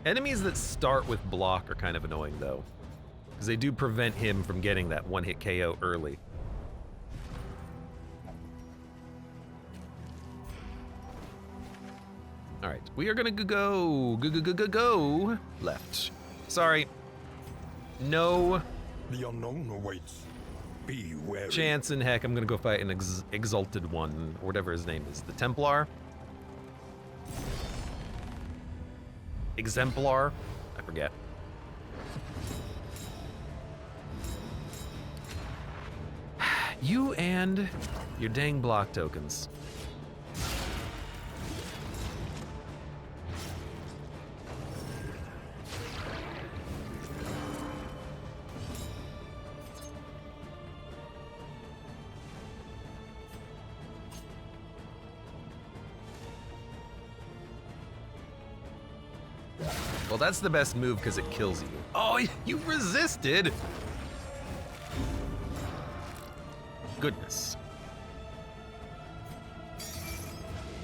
Enemies that start with block are kind of annoying though, because they do prevent him from getting that one-hit KO early. Alright, we are gonna go left. Sorry. No The unknown awaits. Be wary. chance in heck I'm gonna go fight an exalted one, or whatever his name is. The Templar? Exemplar? I forget. You and your dang block tokens. Well, that's the best move because it kills you. Oh, you resisted! Goodness.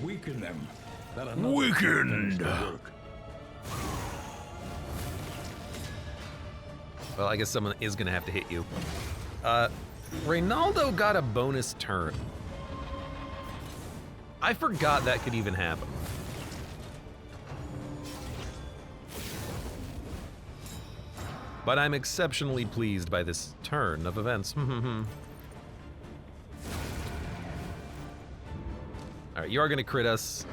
Weaken them. That another Weakened. work. Well, I guess someone is gonna have to hit you. Reynaldo got a bonus turn. I forgot that could even happen. But I'm exceptionally pleased by this turn of events. Alright, you are gonna crit us.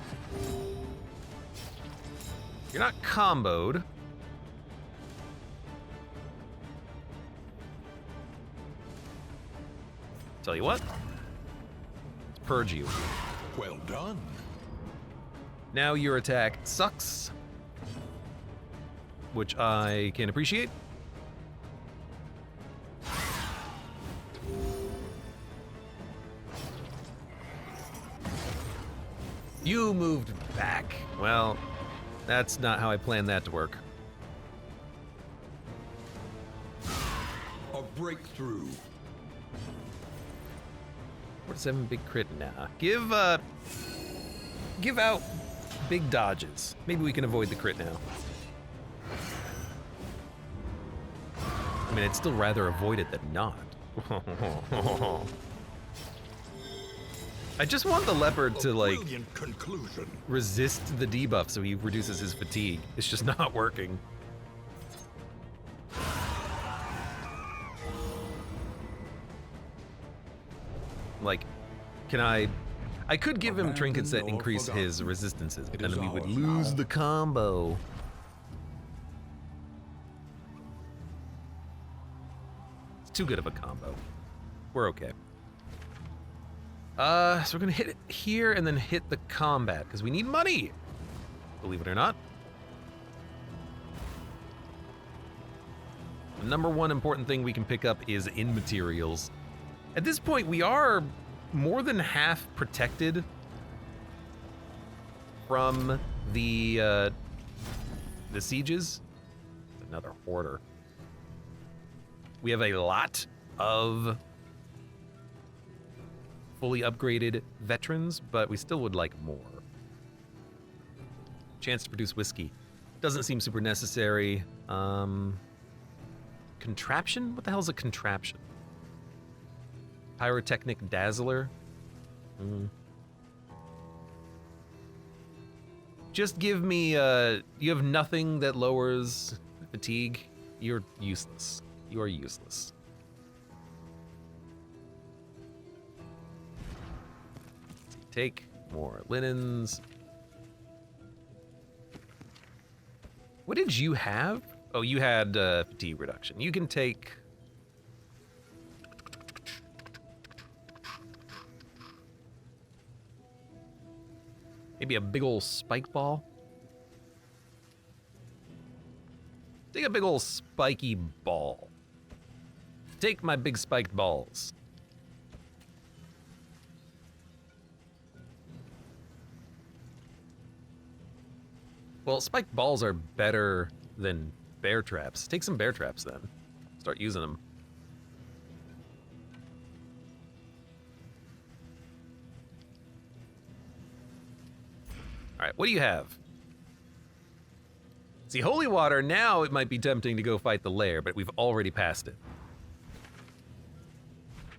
You're not comboed. Tell you what. Let's purge you. Well done. Now your attack sucks. Which I can appreciate. You moved back. Well, that's not how I planned that to work. A breakthrough. 47 big crit now. Give out big dodges. Maybe we can avoid the crit now. I mean, I'd still rather avoid it than not. I just want the leopard to, like, Brilliant conclusion. resist the debuff so he reduces his fatigue. It's just not working. Like, can I could give him trinkets that increase his resistances, but then we would lose the combo. It's too good of a combo. We're okay. So we're gonna hit it here and then hit the combat, because we need money! Believe it or not. The number one important thing we can pick up is in materials. At this point, we are more than half protected from the sieges. Another hoarder. We have a lot of fully upgraded veterans, but we still would like more. Chance to produce whiskey. Doesn't seem super necessary. Contraption? What the hell is a contraption? Pyrotechnic Dazzler? Just give me, you have nothing that lowers fatigue. You're useless. You are useless. Take more linens. What did you have? Oh, you had fatigue reduction. You can take... maybe a big ol' spike ball? Take a big ol' spiky ball. Take my big spiked balls. Well, spiked balls are better than bear traps. Take some bear traps then. Start using them. All right, what do you have? See, holy water, now it might be tempting to go fight the lair, but we've already passed it.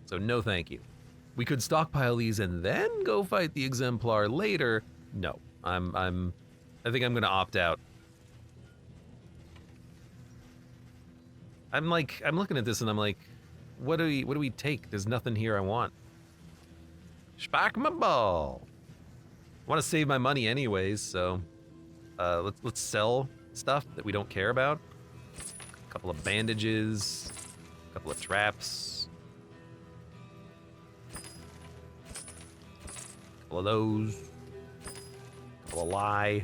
So no thank you. We could stockpile these and then go fight the exemplar later. No, I think I'm gonna opt out. I'm looking at this and I'm like, what do we take? There's nothing here I want. Spark my ball. I want to save my money anyways, so let's sell stuff that we don't care about. A couple of bandages, a couple of traps, a couple of those, a couple of lie.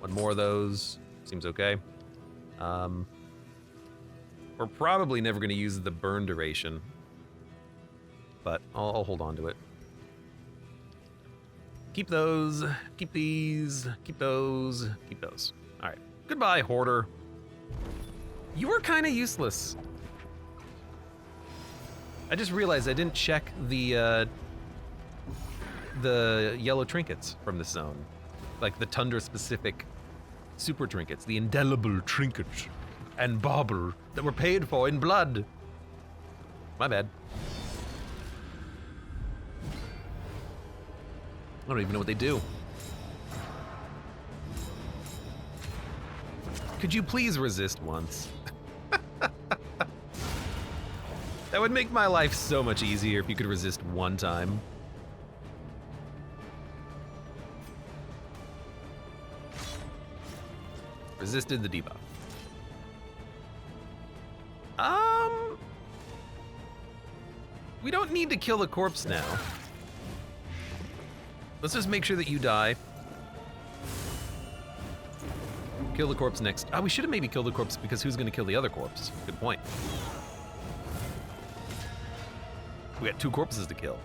One more of those seems okay. We're probably never going to use the burn duration, but I'll hold on to it. Keep those, keep these, keep those, keep those. All right, goodbye, hoarder. You were kind of useless. I just realized I didn't check the yellow trinkets from this zone. Like the Tundra-specific super trinkets, the indelible trinkets and bauble that were paid for in blood. My bad. I don't even know what they do. Could you please resist once? That would make my life so much easier if you could resist one time. Resisted the debuff. We don't need to kill the corpse now. Let's just make sure that you die. Kill the corpse next. We should have maybe killed the corpse because who's gonna kill the other corpse? Good point. We got 2 corpses to kill.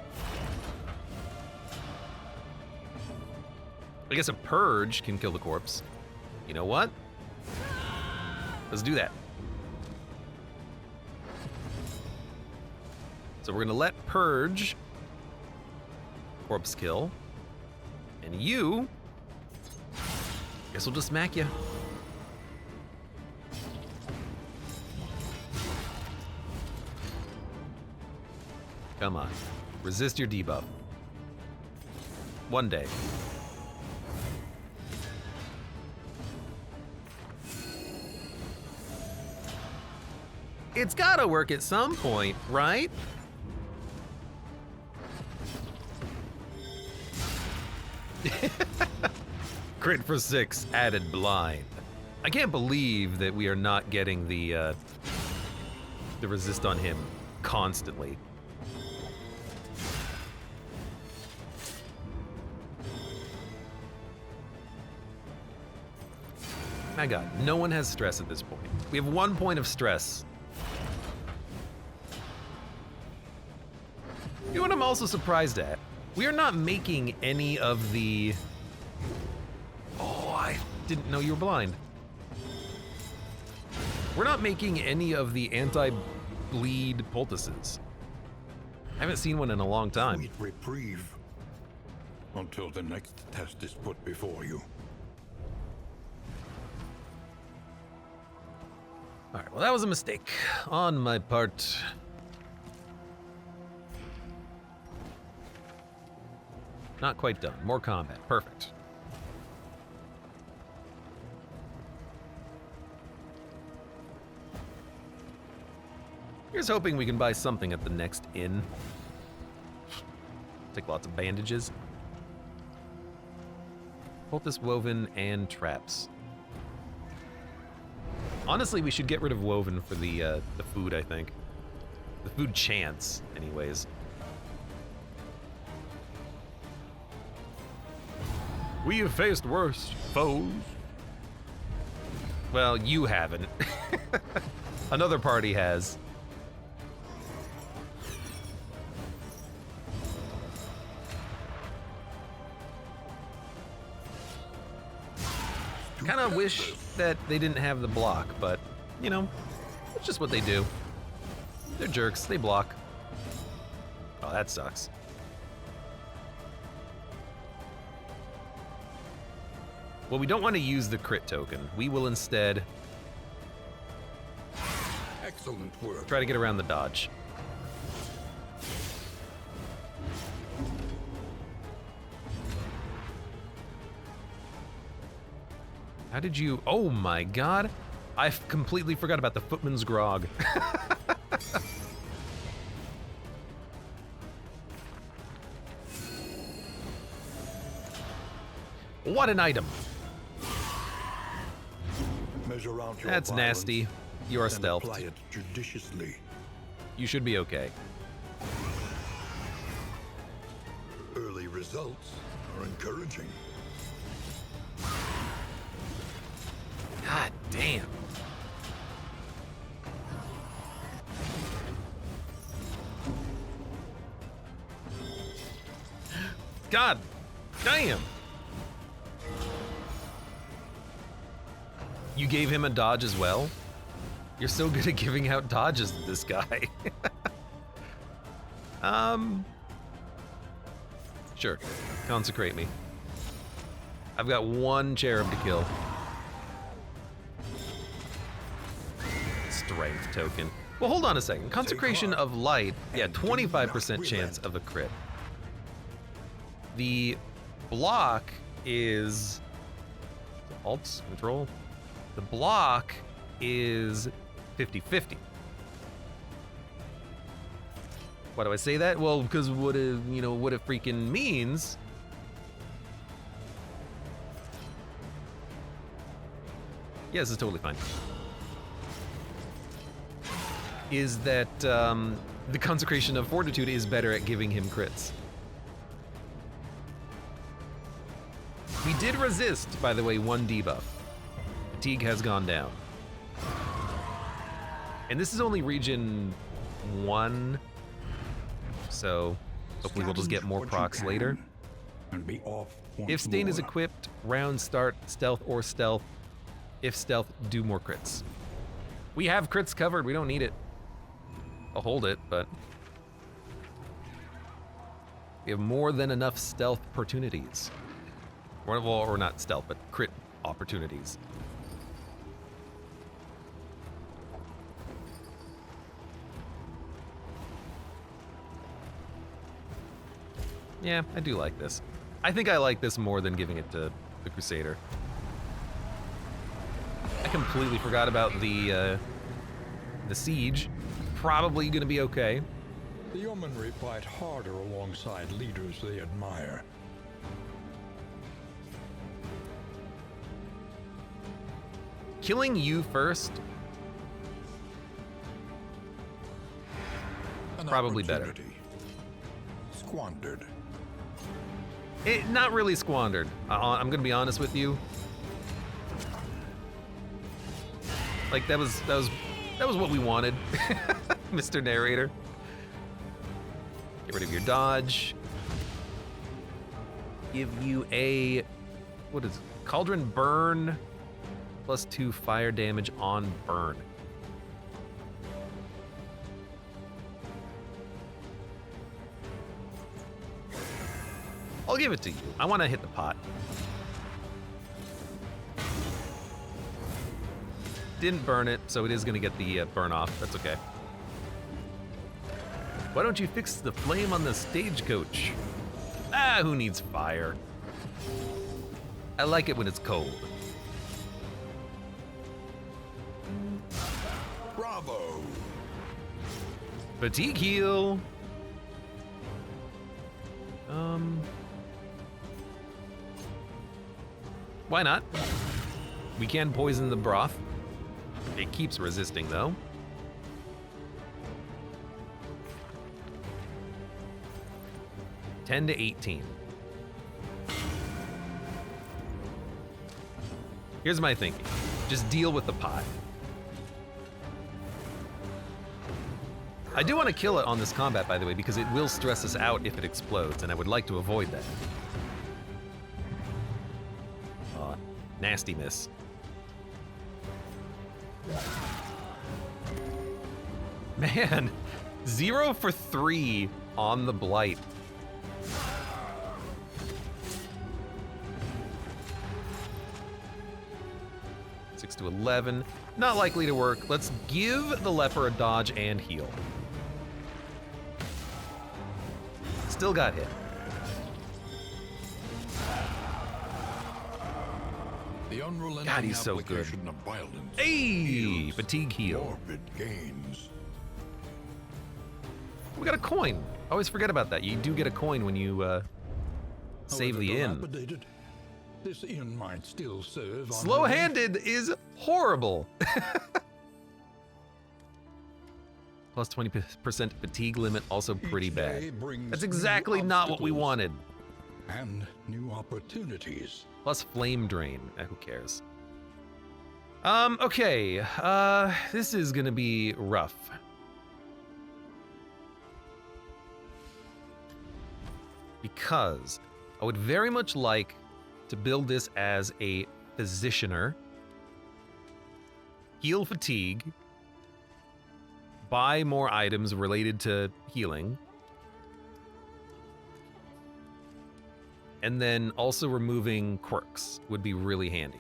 I guess a purge can kill the corpse. You know what? Let's do that. So we're gonna let purge corpse kill. And you, guess we'll just smack you. Come on, resist your debuff. One day. It's gotta work at some point, right? Crit for 6, added blind. I can't believe that we are not getting the resist on him constantly. My God, no one has stress at this point. We have 1 point of stress. You know what I'm also surprised at? We are not making any of the... Oh, I didn't know you were blind. We're not making any of the anti-bleed poultices. I haven't seen one in a long time. Sweet reprieve until the next test is put before you. All right, well, that was a mistake on my part. Not quite done. More combat. Perfect. Here's hoping we can buy something at the next inn. Take lots of bandages. Poultice woven and traps. Honestly, we should get rid of woven for the food, I think. The food chance, anyways. We have faced worse foes. Well, you haven't. Another party has. Kind of wish that they didn't have the block, but, you know, it's just what they do. They're jerks. They block. Oh, that sucks. Well, we don't want to use the crit token. We will instead Excellent work. try to get around the dodge. How did you... Oh my god. I completely forgot about the footman's grog. What an item. Measure out your That's violence nasty. You are and stealthed. apply it judiciously. You should be okay. Early results are encouraging. God damn. God damn. You gave him a dodge as well? You're so good at giving out dodges to this guy. Sure. Consecrate me. I've got one cherub to kill. Strength token. Well, hold on a second. Consecration of light, yeah, 25% chance of a crit. The block is alt control. The block is 50-50. Why do I say that? Well, because what it, you know, what it freaking means. Yeah, this is totally fine. Is that the consecration of fortitude is better at giving him crits. We did resist, by the way, one debuff. Fatigue has gone down. And this is only region 1, so hopefully we'll just get more procs later. And be off once If Stain is more. equipped, round start, stealth or stealth. If stealth, do more crits. We have crits covered, we don't need it. I'll hold it, but we have more than enough stealth opportunities. Or not stealth, but crit opportunities. Yeah, I do like this. I think I like this more than giving it to the Crusader. I completely forgot about the siege. Probably gonna be okay. The yeomanry fight harder alongside leaders they admire. Killing you first, An Probably better. opportunity squandered. not really squandered. I'm gonna be honest with you. Like that was what we wanted, Mr. Narrator. Get rid of your dodge. Give you a what is it? Cauldron burn +2 fire damage on burn. I'll give it to you. I want to hit the pot. Didn't burn it, so it is going to get the burn off. That's okay. Why don't you fix the flame on the stagecoach? Ah, who needs fire? I like it when it's cold. Bravo! Fatigue heal. Why not? We can poison the broth. It keeps resisting though. $10 to $18. Here's my thinking. Just deal with the pot. I do want to kill it on this combat, by the way, because it will stress us out if it explodes, and I would like to avoid that. Oh, nasty miss. Man, 0 for 3 on the blight. Six to 11, not likely to work. Let's give the leper a dodge and heal. Still got hit. The unrelenting God, he's so good. application of violence Hey, yields fatigue heal. morbid gains. We got a coin. I always forget about that. You do get a coin when you save However the inn. dilapidated, this inn might still serve on Slow-handed is horrible. Plus 20% fatigue limit, also pretty Each bad. day brings That's new exactly not what we obstacles wanted. and new opportunities. Plus flame drain. Who cares? Okay. This is gonna be rough. Because I would very much like to build this as a physicianer, heal fatigue, buy more items related to healing, and then also removing quirks would be really handy.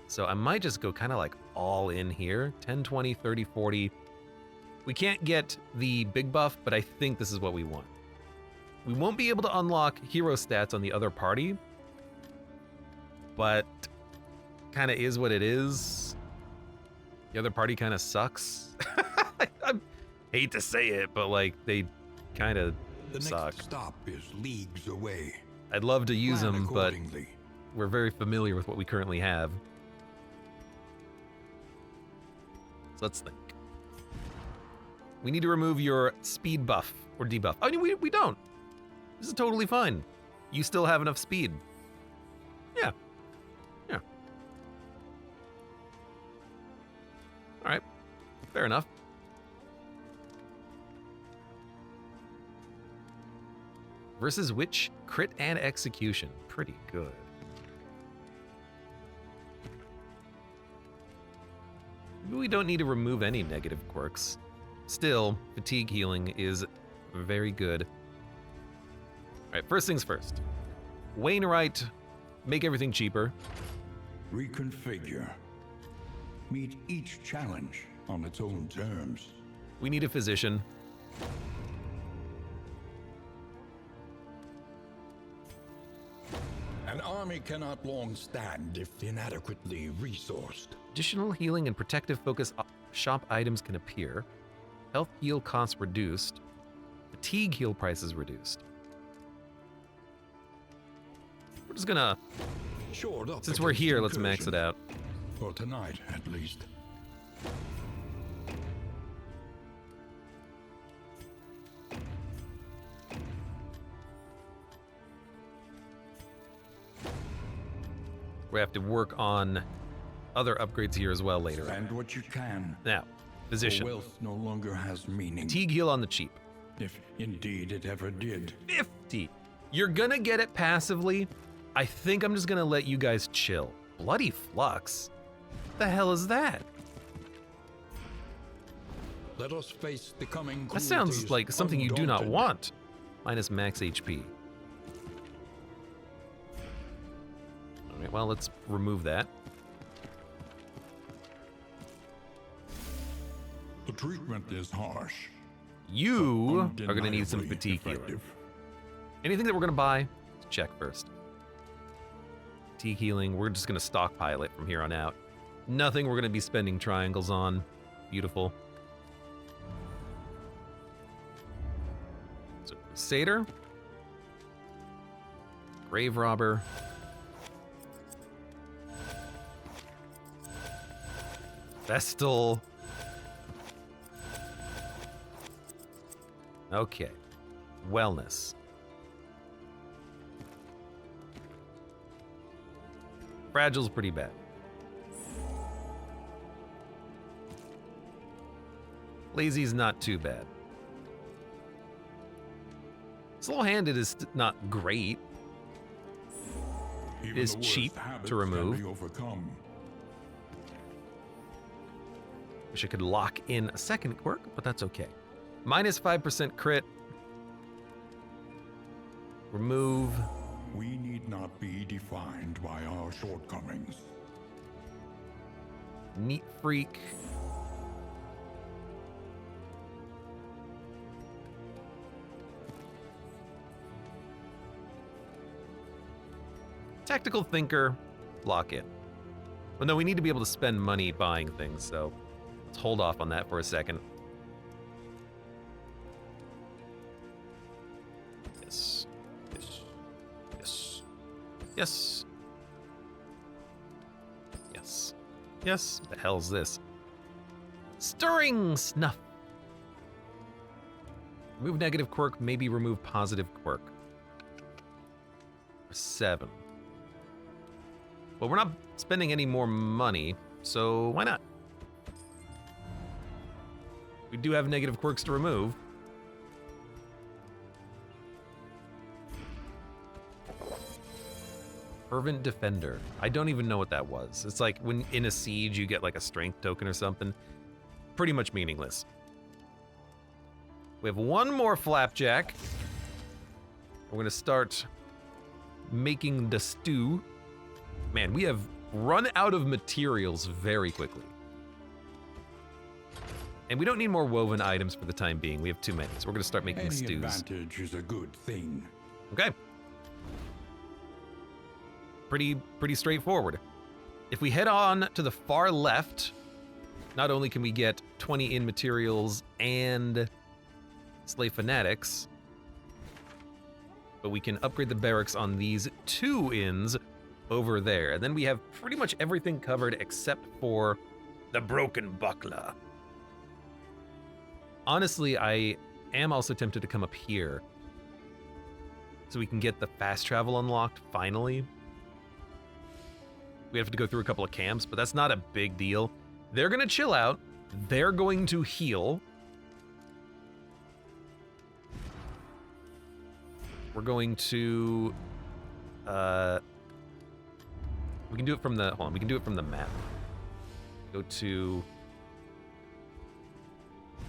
So I might just go kind of like all in here, 10, 20, 30, 40. We can't get the big buff, but I think this is what we want. We won't be able to unlock hero stats on the other party, but kind of is what it is. The other party kind of sucks. I hate to say it, but like they kind of The suck. next stop is leagues away. I'd love to use Plan them, but accordingly. we're very familiar with what we currently have. So let's think. We need to remove your speed buff or debuff. I mean, we don't. This is totally fine. You still have enough speed. Yeah. Yeah. All right. Fair enough. Versus which? Crit and execution. Pretty good. Maybe we don't need to remove any negative quirks. Still, fatigue healing is very good. All right, first things first. Wainwright, make everything cheaper. Reconfigure. Meet each challenge on its own terms. We need a physician. An army cannot long stand if inadequately resourced. Additional healing and protective focus shop items can appear. Health heal costs reduced. Fatigue heal prices reduced. We're just gonna, Shored up since we're against here, let's max it incursion. out. For tonight, at least. We have to work on other upgrades here as well later. Spend what you can. Now, For physician. wealth no longer has meaning. Fatigue heal on the cheap. If indeed it ever did. 50. You're gonna get it passively. I think I'm just gonna let you guys chill. Bloody flux. What the hell is that? Let us face the coming That sounds cruelties like something you do not undaunted. want. Minus max HP. All right, well, let's remove that. The treatment is harsh. You are gonna need some undeniably fatigue healing. effective. Anything that we're gonna buy, to check first. Fatigue healing, we're just gonna stockpile it from here on out. Nothing we're gonna be spending triangles on. Beautiful. So, Crusader. Grave Robber. Vestal. Okay. Wellness. Fragile's pretty bad. Lazy's not too bad. Slow-handed is not great. It is cheap to remove. Wish I could lock in a second quirk, but that's okay. Minus 5% crit. Remove. We need not be defined by our shortcomings. Neat Freak. Tactical Thinker, lock in. Well, no, we need to be able to spend money buying things, so let's hold off on that for a second. Yes. Yes. Yes. Yes. Yes. Yes. What the hell's this? Stirring Snuff. Remove negative quirk, maybe remove positive quirk. 7. Well, we're not spending any more money, so why not? We do have negative quirks to remove. Fervent Defender. I don't even know what that was. It's like when in a siege you get like a strength token or something. Pretty much meaningless. We have one more Flapjack. We're gonna start making the stew. Man, we have run out of materials very quickly. And we don't need more woven items for the time being. We have too many, so we're gonna start making Any stews. advantage is a good thing. Okay. Pretty straightforward. If we head on to the far left, not only can we get 20 in materials and slave fanatics, but we can upgrade the barracks on these 2 inns over there. And then we have pretty much everything covered except for the broken buckler. Honestly, I am also tempted to come up here so we can get the fast travel unlocked finally. We have to go through a couple of camps, but that's not a big deal. They're gonna chill out. They're going to heal. We're going to, we can do it from the, hold on, we can do it from the map. Go to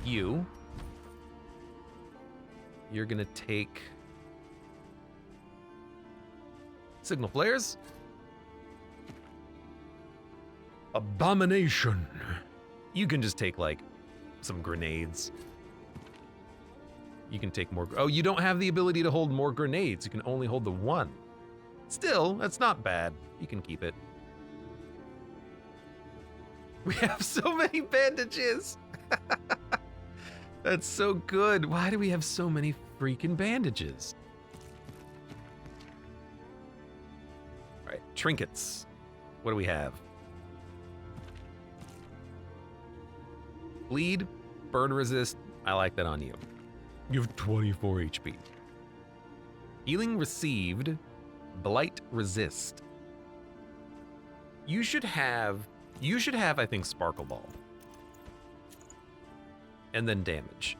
you. You're gonna take signal flares. Abomination. You can just take like some grenades. You can take more. Oh, you don't have the ability to hold more grenades. You can only hold the 1. Still, that's not bad. You can keep it. We have so many bandages. That's so good. Why do we have so many freaking bandages? All right, trinkets. What do we have? Bleed, burn resist. I like that on you. You have 24 HP. Healing received, blight resist. You should have, I think, Sparkle Ball. And then damage.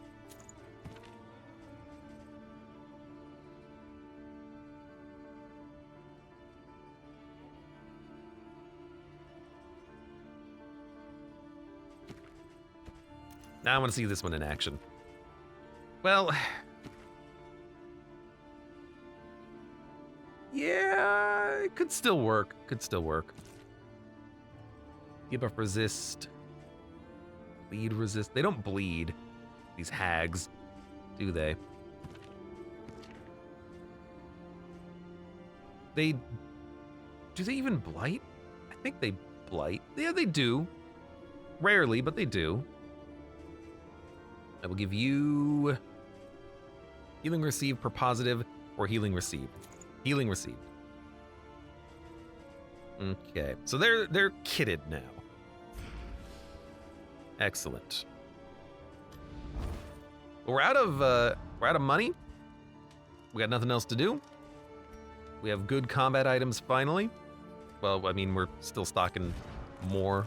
Now I want to see this one in action. Well, yeah, it could still work. Could still work. Debuff resist. Bleed resist. They don't bleed, these hags, do they? They... Do they even blight? I think they blight. Yeah, they do. Rarely, but they do. I will give you healing received per positive or healing received. Healing received. Okay, so they're kitted now. Excellent. We're out of money. We got nothing else to do. We have good combat items finally. Well, I mean, we're still stocking more.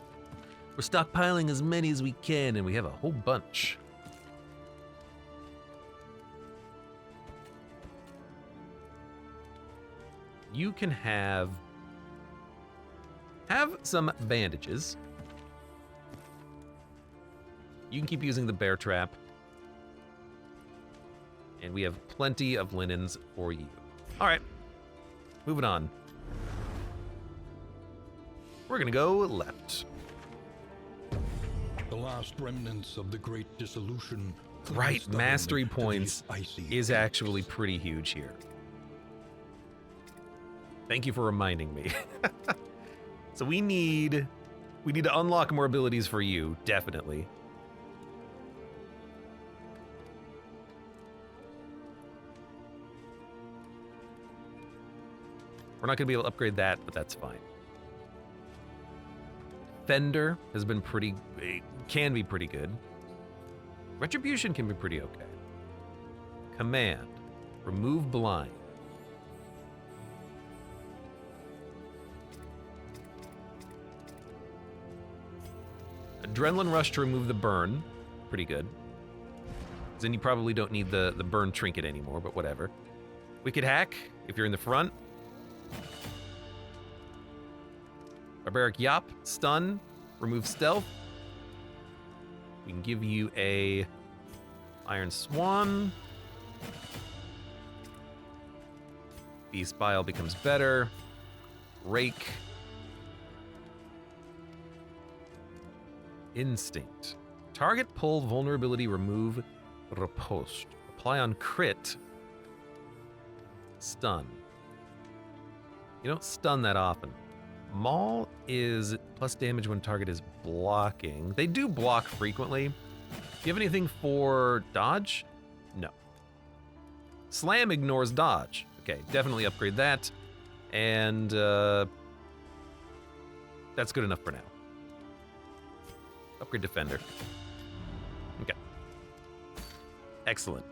We're stockpiling as many as we can, and we have a whole bunch. You can have some bandages. You can keep using the bear trap. And we have plenty of linens for you. All right, moving on. We're gonna go left. The last remnants of the great dissolution. Right, cleansed the mastery land to points these icy is deeps. actually pretty huge here. Thank you for reminding me. So we need to unlock more abilities for you, definitely. We're not gonna be able to upgrade that, but that's fine. Fender has been can be pretty good. Retribution can be pretty okay. Command, remove blind. Adrenaline rush to remove the burn, pretty good. Then you probably don't need the burn trinket anymore, but whatever. Wicked hack, if you're in the front. Barbaric Yop, stun, remove stealth. We can give you a Iron Swan. Beast Bile becomes better. Rake. Instinct. Target pull, vulnerability, remove, riposte. Apply on crit. Stun. You don't stun that often. Maul is plus damage when target is blocking. They do block frequently. Do you have anything for dodge? No. Slam ignores dodge. Okay, definitely upgrade that. And that's good enough for now. Upgrade defender. Okay. Excellent.